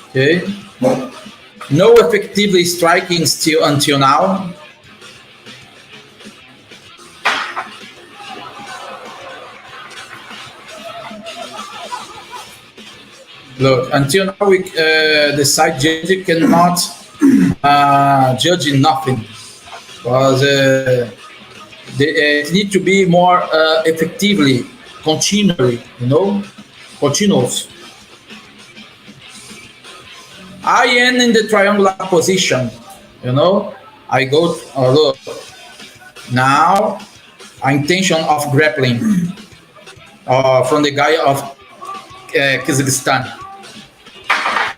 Okay. No effectively striking until now. Look, until now the side judge cannot judge nothing because they need to be more effectively, continually, you know, continuous. I am in the triangular position, you know. I go, look, now intention of grappling from the guy of Kyrgyzstan,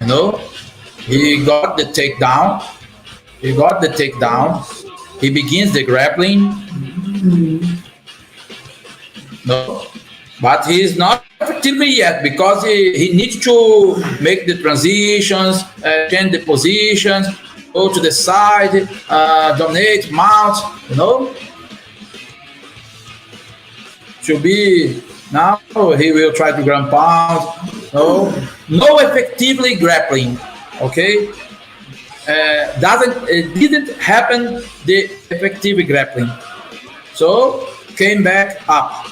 you know. He got the takedown, he begins the grappling, no, but he is not effectively yet because he needs to make the transitions, change the positions, go to the side, dominate, mount, you know. To be now, he will try to ground pound. No effectively grappling. Okay, it didn't happen the effective grappling. So came back up.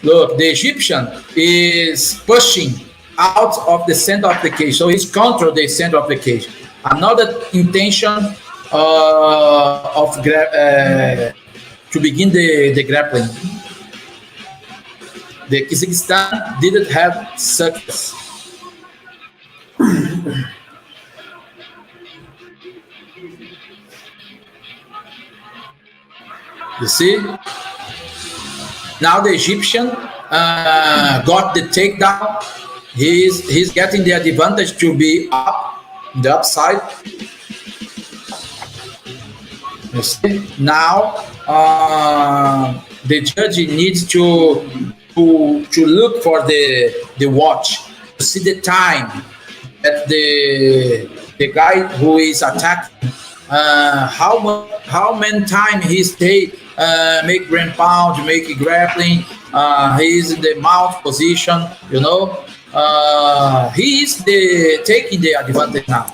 Look, the Egyptian is pushing out of the center of the cage, so he's control the center of the cage. Another intention of to begin the grappling. The Kazakhstan didn't have success. You see? Now the Egyptian got the takedown. He's getting the advantage to be up, the upside. You see? Now the judge needs to look for the watch, to see the time that the guy who is attacking, how many time he stay, make ground pound, make grappling, he's in the mount position, you know. He is taking the advantage now.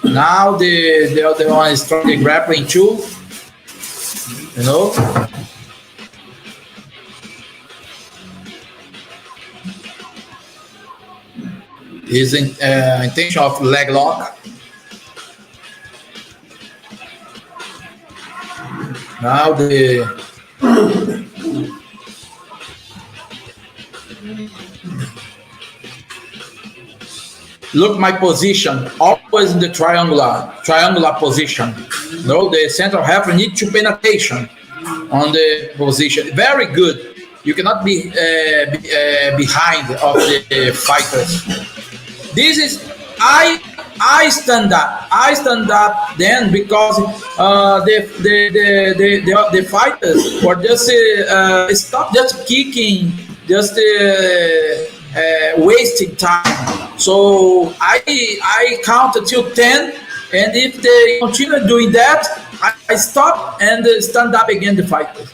Now the other one is trying the grappling too, you know. His intention of leg lock. Now look my position, always in the triangular position. No, the central half need to pay attention on the position. Very good. You cannot be behind of the fighters. This is I stand up. I stand up then because the fighters were just stop just kicking, just wasting time. So I count until 10, and if they continue doing that, I stop and stand up again the fighters.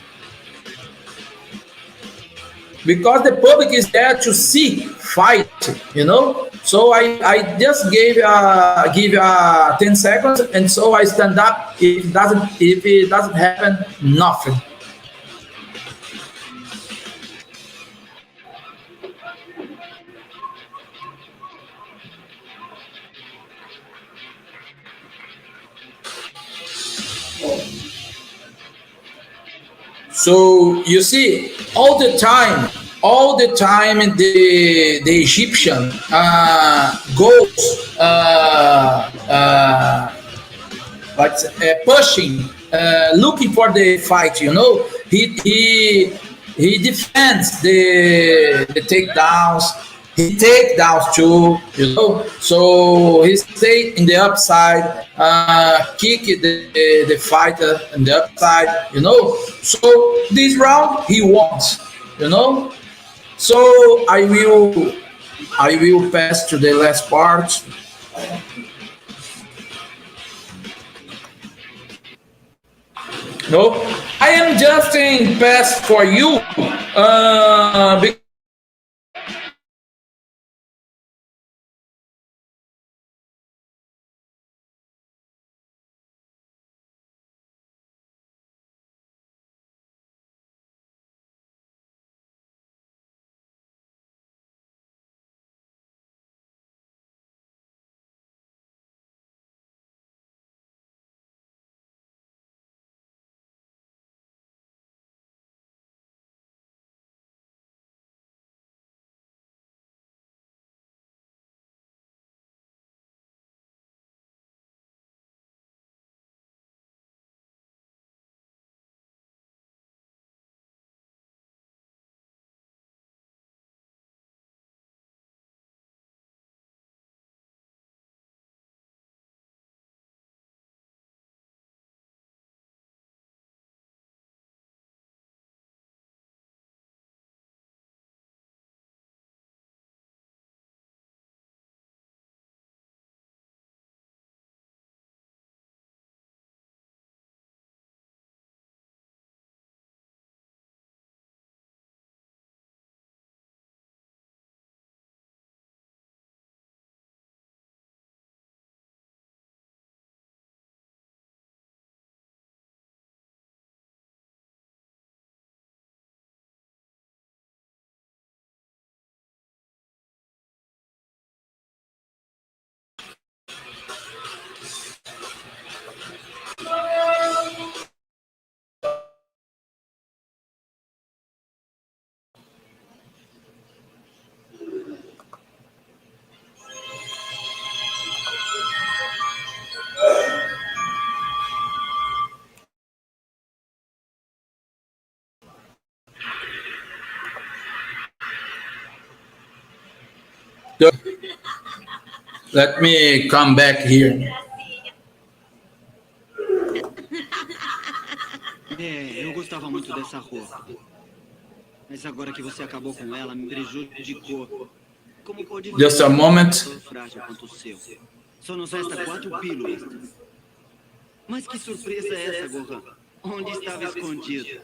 Because the public is there to see fight, you know. So I just give 10 seconds, and so I stand up. If it doesn't happen, nothing. So you see, all the time, the Egyptian goes like pushing, looking for the fight. You know, he defends the takedowns. He takedowns too, you know. So he stayed in the upside, kick the fighter in the upside, you know. So this round he wants, you know. So I will pass to the last part. No, I am just in pass for you because Let me come back here. Eu gostava muito dessa roupa. Mas agora que você acabou com ela, me prejudicou. Como pode ver? Just a moment. Tão frágil quanto o seu. Só nos resta 4 pílulas. Mas que surpresa é essa, Gohan? Onde estava escondido?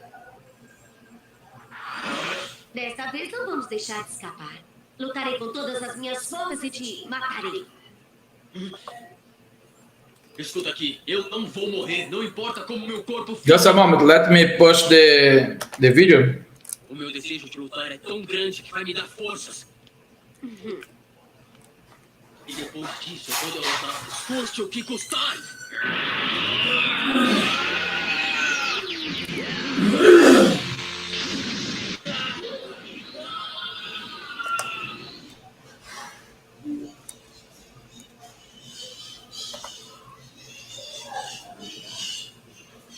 Desta vez não vamos deixar de escapar. Lutarei com todas as minhas forças e te matarei. Escuta aqui, eu não vou morrer, não importa como meu corpo fica. Just a moment, let me push the video. O meu desejo de lutar é tão grande que vai me dar forças. E depois disso, eu vou derrotar, custe o que custar.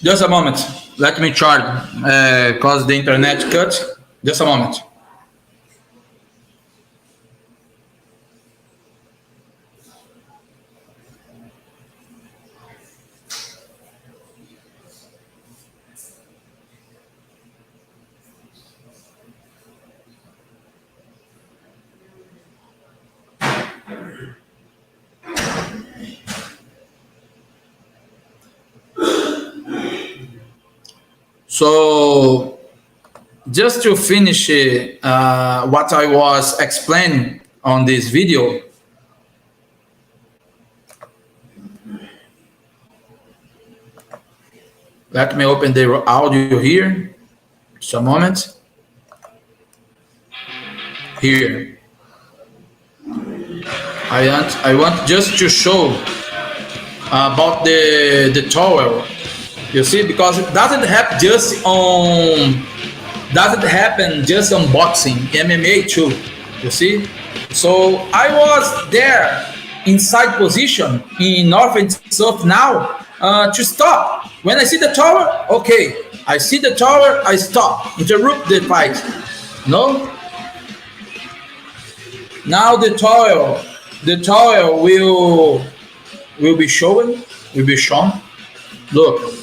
Just a moment. Let me charge, cause the internet cut. Just a moment. So, just to finish what I was explaining on this video, let me open the audio here. Just a moment. Here. I want just to show about the towel. You see, because it doesn't happen just on boxing, MMA too. You see, so I was there inside position in North and South now to stop. When I see the tower, okay, I see the tower, I stop, interrupt the fight. No. Now the tower will be shown. Look.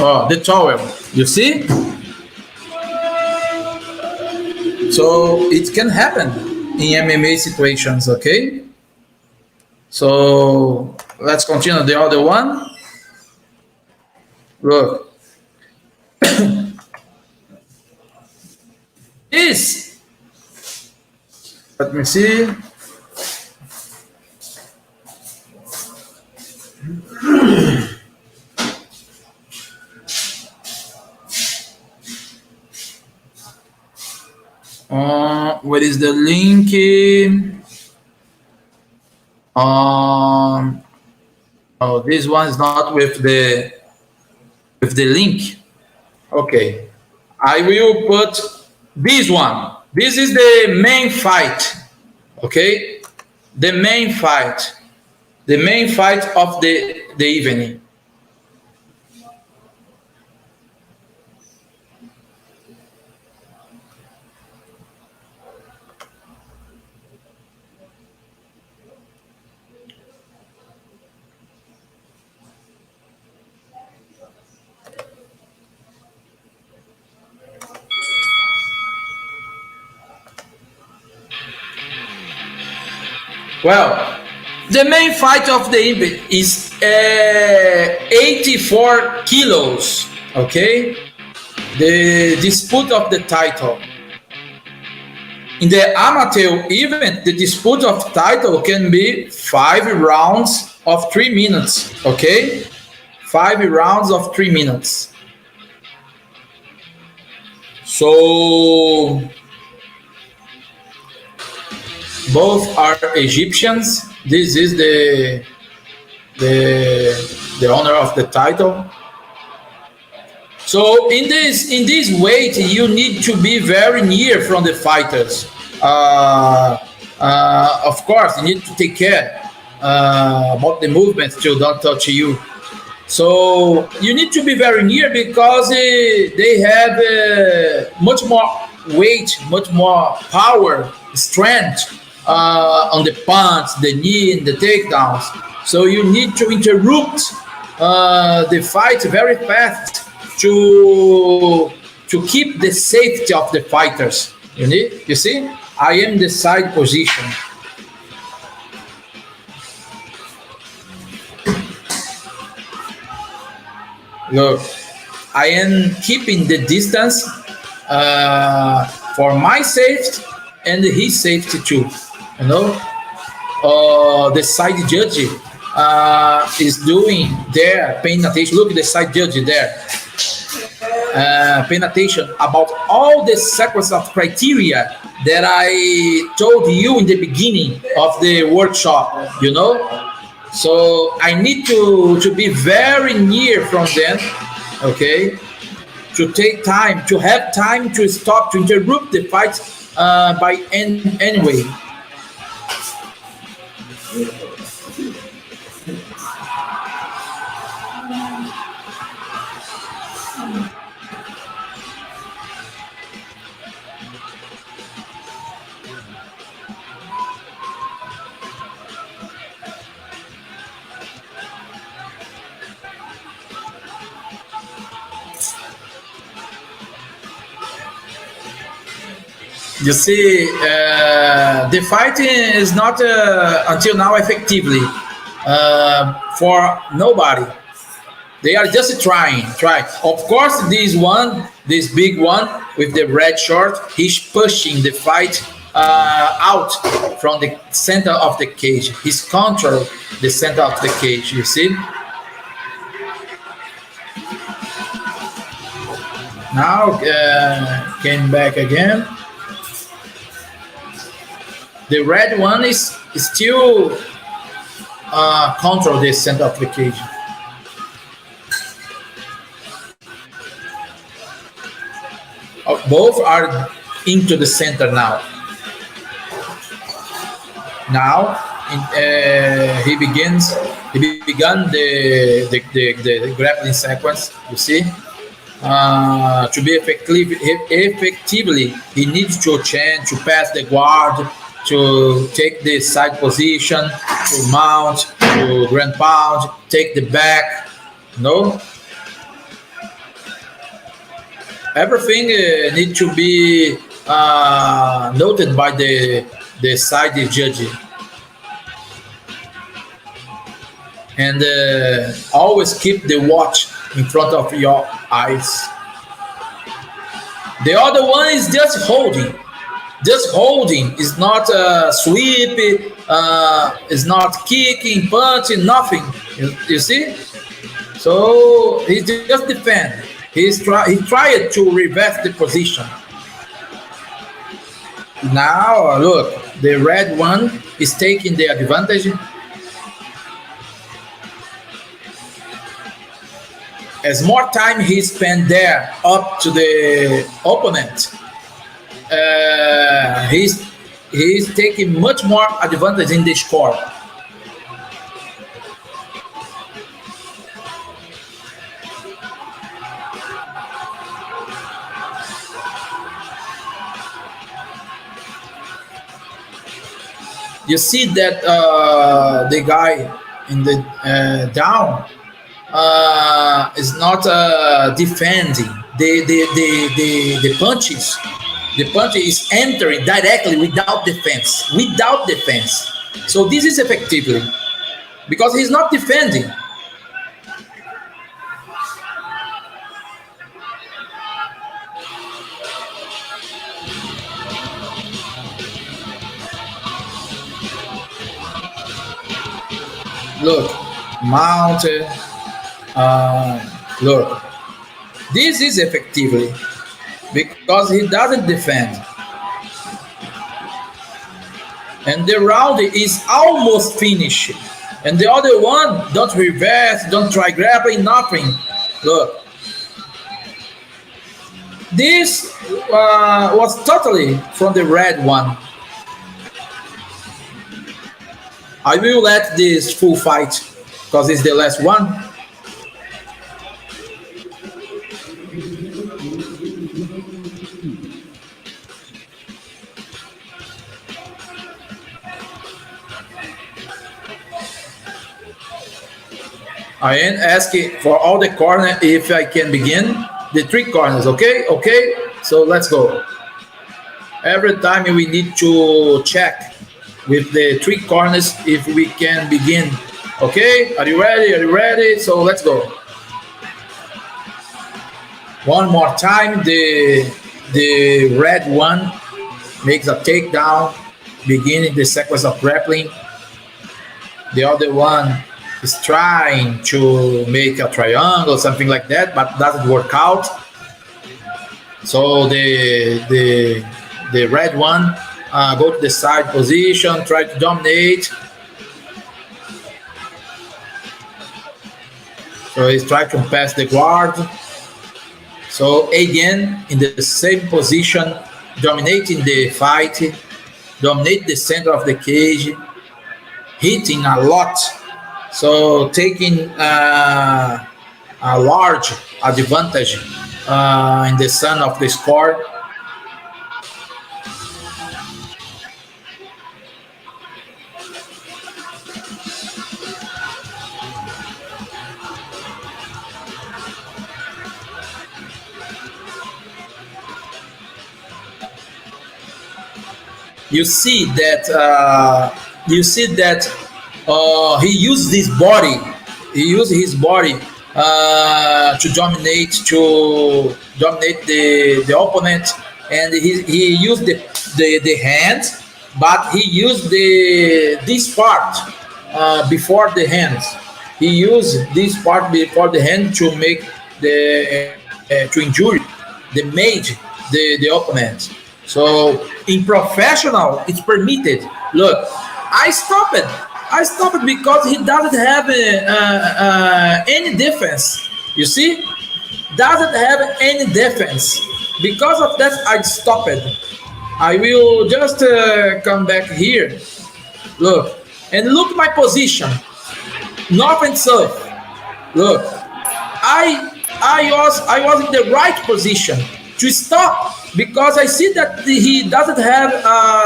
Oh, the tower, you see? So it can happen in MMA situations, okay? So let's continue the other one. Look. This, let me see. Where is the link? Oh, this one is not with the link. Okay, I will put this one. This is the main fight. Okay, the main fight of the evening. Well, the main fight of the evening is 84 kilos, okay? The dispute of the title. In the amateur event, the dispute of title can be 5 rounds of 3 minutes, okay? 5 rounds of 3 minutes. So both are Egyptians. This is the owner of the title. So in this weight, you need to be very near from the fighters. Of course, you need to take care about the movements to don't touch you. So you need to be very near because they have much more weight, much more power, strength on the punch, the knee, and the takedowns. So you need to interrupt the fight very fast to keep the safety of the fighters. You see, I am the side position. Look, I am keeping the distance for my safety and his safety too. You know, the side judge is doing there, paying attention. Look at the side judge there, paying attention about all the sequence of criteria that I told you in the beginning of the workshop. You know. So I need to be very near from them, okay? To take time, to have time to stop, to interrupt the fight by any way. You see, the fighting is not until now effectively for nobody. They are just trying. Of course, this big one with the red short, he's pushing the fight out from the center of the cage. He's control the center of the cage. You see. Now came back again. The red one is still control the center of the cage. Both are into the center now. Now he began the grappling sequence. You see. To be effectively, he needs to change, to pass the guard, to take the side position, to mount, to ground pound, take the back. No, everything needs to be noted by the side judge, and always keep the watch in front of your eyes. The other one is just holding. Just holding is not sweep, is not kicking, punching, nothing. You see? So he just defend. He tried to reverse the position. Now look, the red one is taking the advantage. As more time he spent there up to the opponent, he's taking much more advantage in the score. You see that the guy in the down is not defending the punches. The punch is entering directly without defense. So this is effectively because he's not defending. Look, mounted. Look, this is effectively because he doesn't defend. And the round is almost finished. And the other one, don't reverse, don't try grappling, nothing. Look. This was totally from the red one. I will let this full fight because it's the last one. I am asking for all the corner if I can begin. The 3 corners, okay? Okay, so let's go. Every time we need to check with the 3 corners if we can begin. Okay, are you ready? Are you ready? So let's go. One more time, the red one makes a takedown, beginning the sequence of grappling. The other one is trying to make a triangle, something like that, but doesn't work out. So the red one go to the side position, try to dominate. So he's trying to pass the guard. So again, in the same position, dominating the fight, dominate the center of the cage, hitting a lot. So taking a large advantage in the sun of the score. You see that he used his body. He used his body to dominate the opponent, and he used the hands, but he used this part before the hands. He used this part before the hand to make to injure the opponent. So in professional, it's permitted. Look, I stopped because he doesn't have any defense. You see, doesn't have any defense. Because of that, I stopped. I will just come back here. Look, and look my position. North and south. Look, I was in the right position to stop because I see that he doesn't have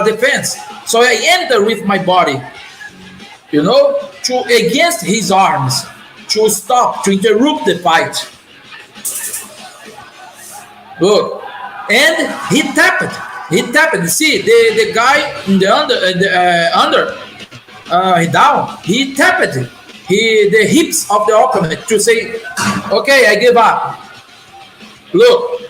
defense. So I enter with my body, you know, to against his arms, to stop, to interrupt the fight. Look, and he tapped. See, the guy in the under, he down. He tapped the hips of the opponent to say, okay, I give up. Look.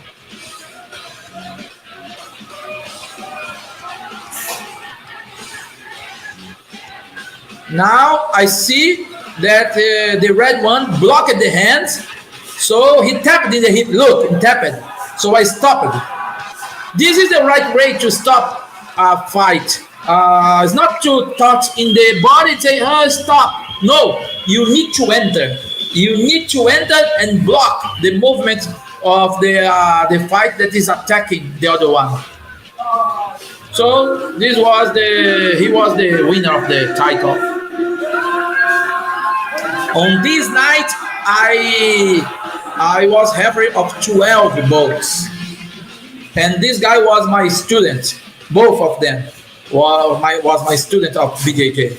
Now I see that the red one blocked the hands, so he tapped in the hip. Look, he tapped. So I stopped. This is the right way to stop a fight. It's not to touch in the body and say, stop. No, you need to enter. You need to enter and block the movement of the fight that is attacking the other one. So he was the winner of the title. On this night, I was referee of 12 bouts. And this guy was my student. Both of them was my student of BJJ.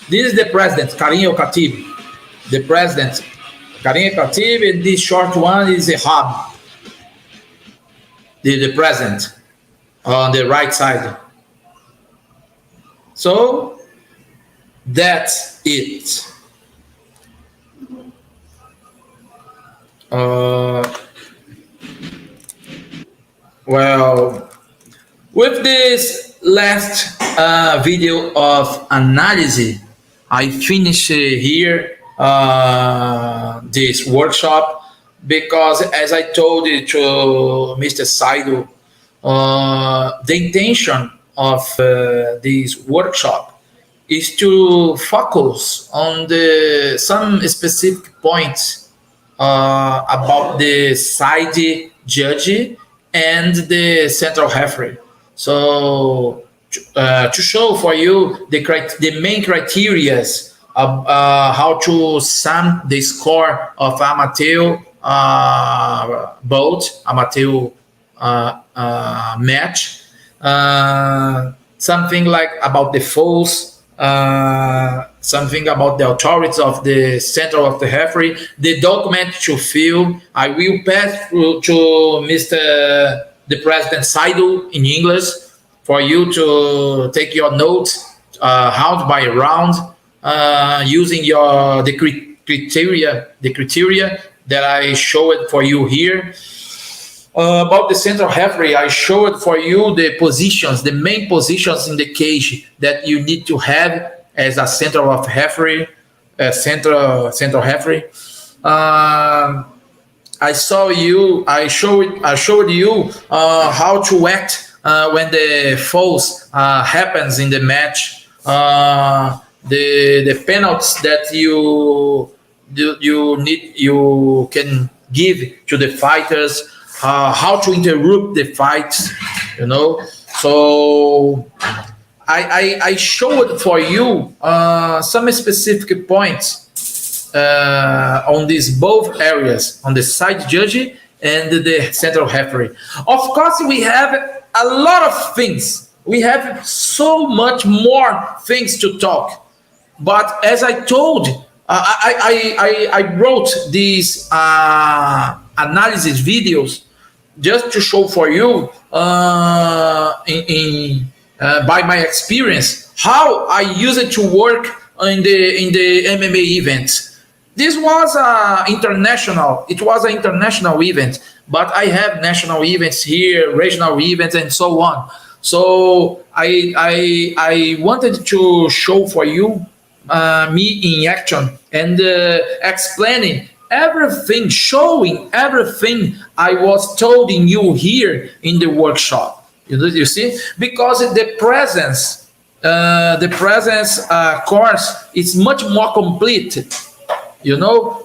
This is the president, Karim Khatib. The president, Karim Khatib, and this short one is a hub. The president on the right side. So that's it. Well, with this last video of analysis, I finish here this workshop because, as I told it to Mr. Saido, the intention of this workshop is to focus on some specific points about the side judge and the central referee. So to show for you the main criteria of how to sum the score of amateur bout, amateur match, something like about the falls, something about the authorities of the center of the referee, the document to fill. I will pass through to Mr. the President Saidu in English for you to take your notes round by round using the criteria that I showed for you here. About the central referee, I showed for you the positions, the main positions in the cage that you need to have as a central of referee, central referee. I showed you how to act when the falls happens in the match, the penalties that you can give to the fighters. How to interrupt the fights, So I showed for you some specific points on these both areas, on the side judge and the central referee. Of course, we have a lot of things. We have so much more things to talk. But as I told, I wrote these analysis videos just to show for you by my experience how I use it to work in the MMA events. This was international. It was an international event, but I have national events here, regional events, and so on. So I wanted to show for you me in action and explaining everything, showing everything I was told in you here in the workshop. You see, because the presence course is much more complete.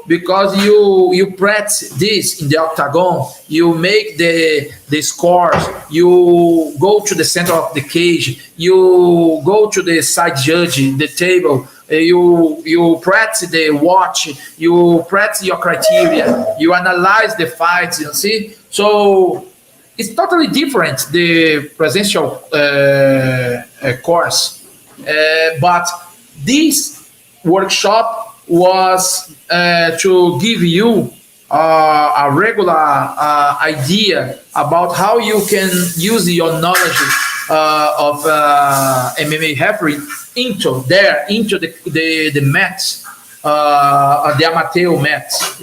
Because you practice this in the octagon, you make the scores, you go to the center of the cage, you go to the side judge, the table, you practice the watch, you practice your criteria, you analyze the fights, you see. So it's totally different, the presential course. But this workshop was to give you a regular idea about how you can use your knowledge of MMA referee into the mats, the amateur mats,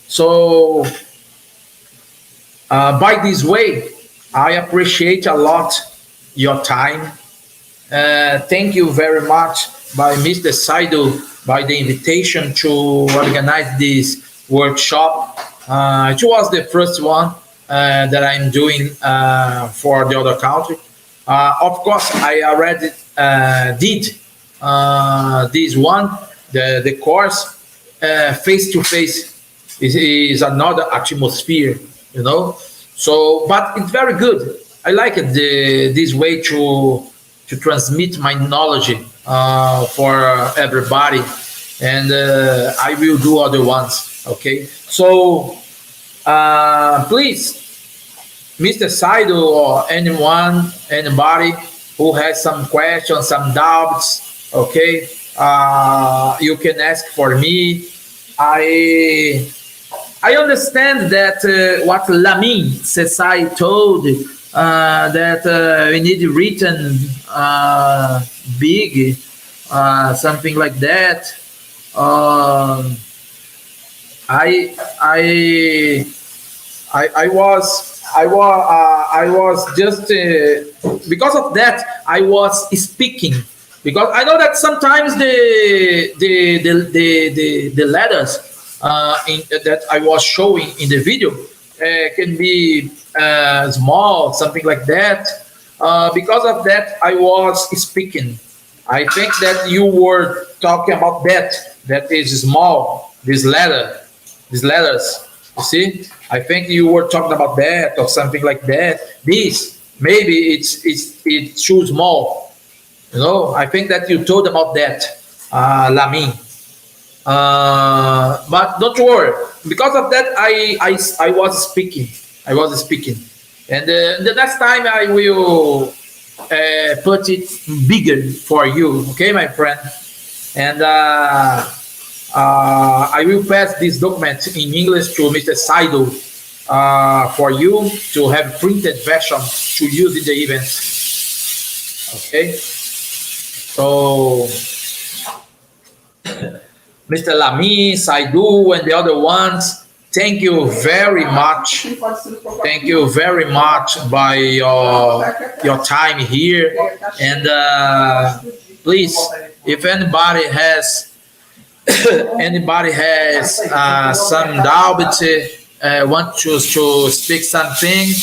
So by this way, I appreciate a lot your time. Thank you very much by Mr. Saidu by the invitation to organize this workshop. It was the first one that I'm doing for the other country. Of course, I already did this one, the course. Face-to-face is another atmosphere, So, but it's very good. I like it, this way to transmit my knowledge for everybody, and I will do other ones. Okay, so please, Mr. Saidu or anybody who has some questions, some doubts, okay, you can ask for me. I understand that what Lamin Sesai told, that we need written big, something like that. I was just because of that I was speaking, because I know that sometimes the letters that I was showing in the video can be small, something like that. Because of that, I was speaking. I think that you were talking about that is small, this letters. You see, I think you were talking about that or something like that. This maybe it's too small. I think that you told about that, Lamin. But don't worry, because of that I was speaking. And the next time I will put it bigger for you, okay, my friend? And I will pass this document in English to Mr. Saido for you to have printed version to use in the event. Okay. So, Mr. Lamy, Saidu, and the other ones, thank you very much. Thank you very much by your time here. And please, if anybody has some doubt, want to speak something,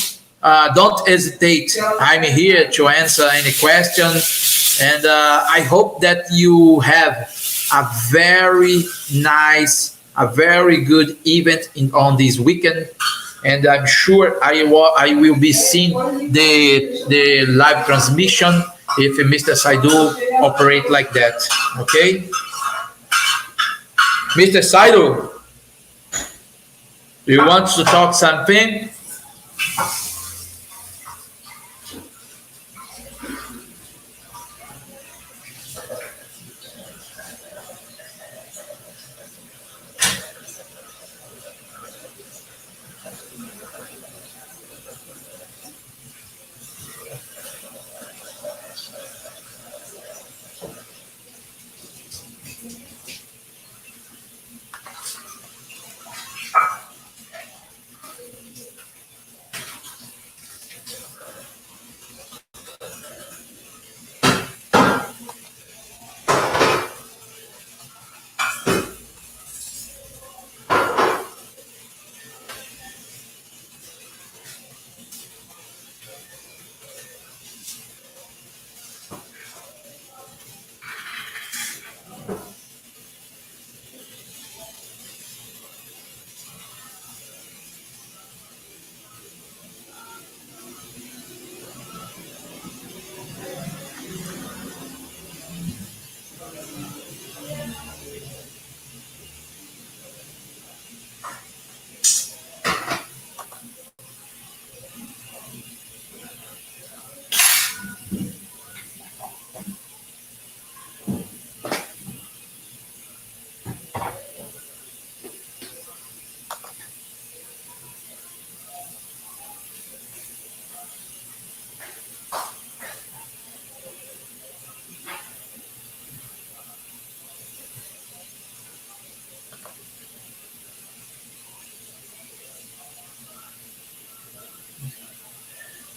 don't hesitate. I'm here to answer any questions, and I hope that you have a very nice, a very good event on this weekend. And I'm sure I will be seeing the live transmission if Mr. Saidu operate like that. Okay, Mr. Saidu, do you want to talk something?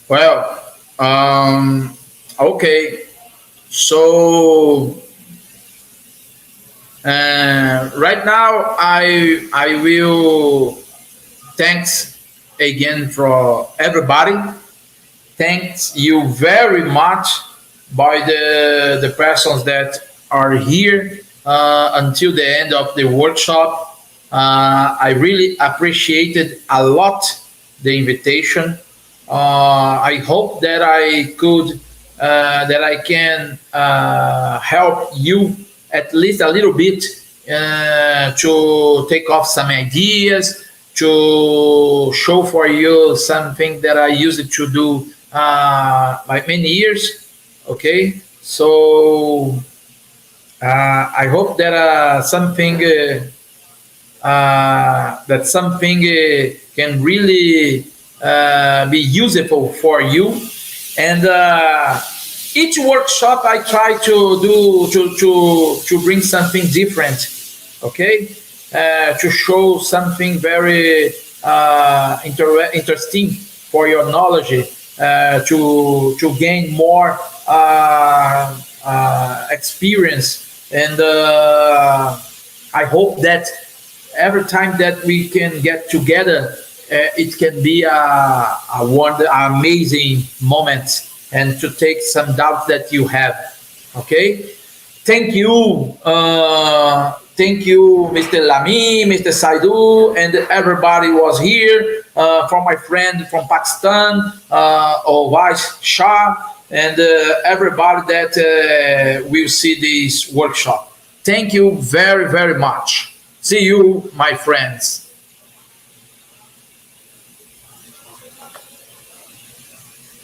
Well, okay. So right now, I will thanks again for everybody. Thanks you very much by the persons that are here until the end of the workshop. I really appreciated a lot the invitation. I hope that I could, that I can help you at least a little bit to take off some ideas, to show for you something that I used to do like many years. Okay, so I hope that something can really be useful for you. And each workshop I try to do to bring something different. Okay, to show something very interesting for your knowledge, to gain more experience. And I hope that every time that we can get together, it can be a amazing moment, and to take some doubts that you have. Okay, thank you. Thank you, Mr. Lamy, Mr. Saidu, and everybody was here. From my friend from Pakistan, Owais Shah, and everybody that will see this workshop. Thank you very, very much. See you, my friends.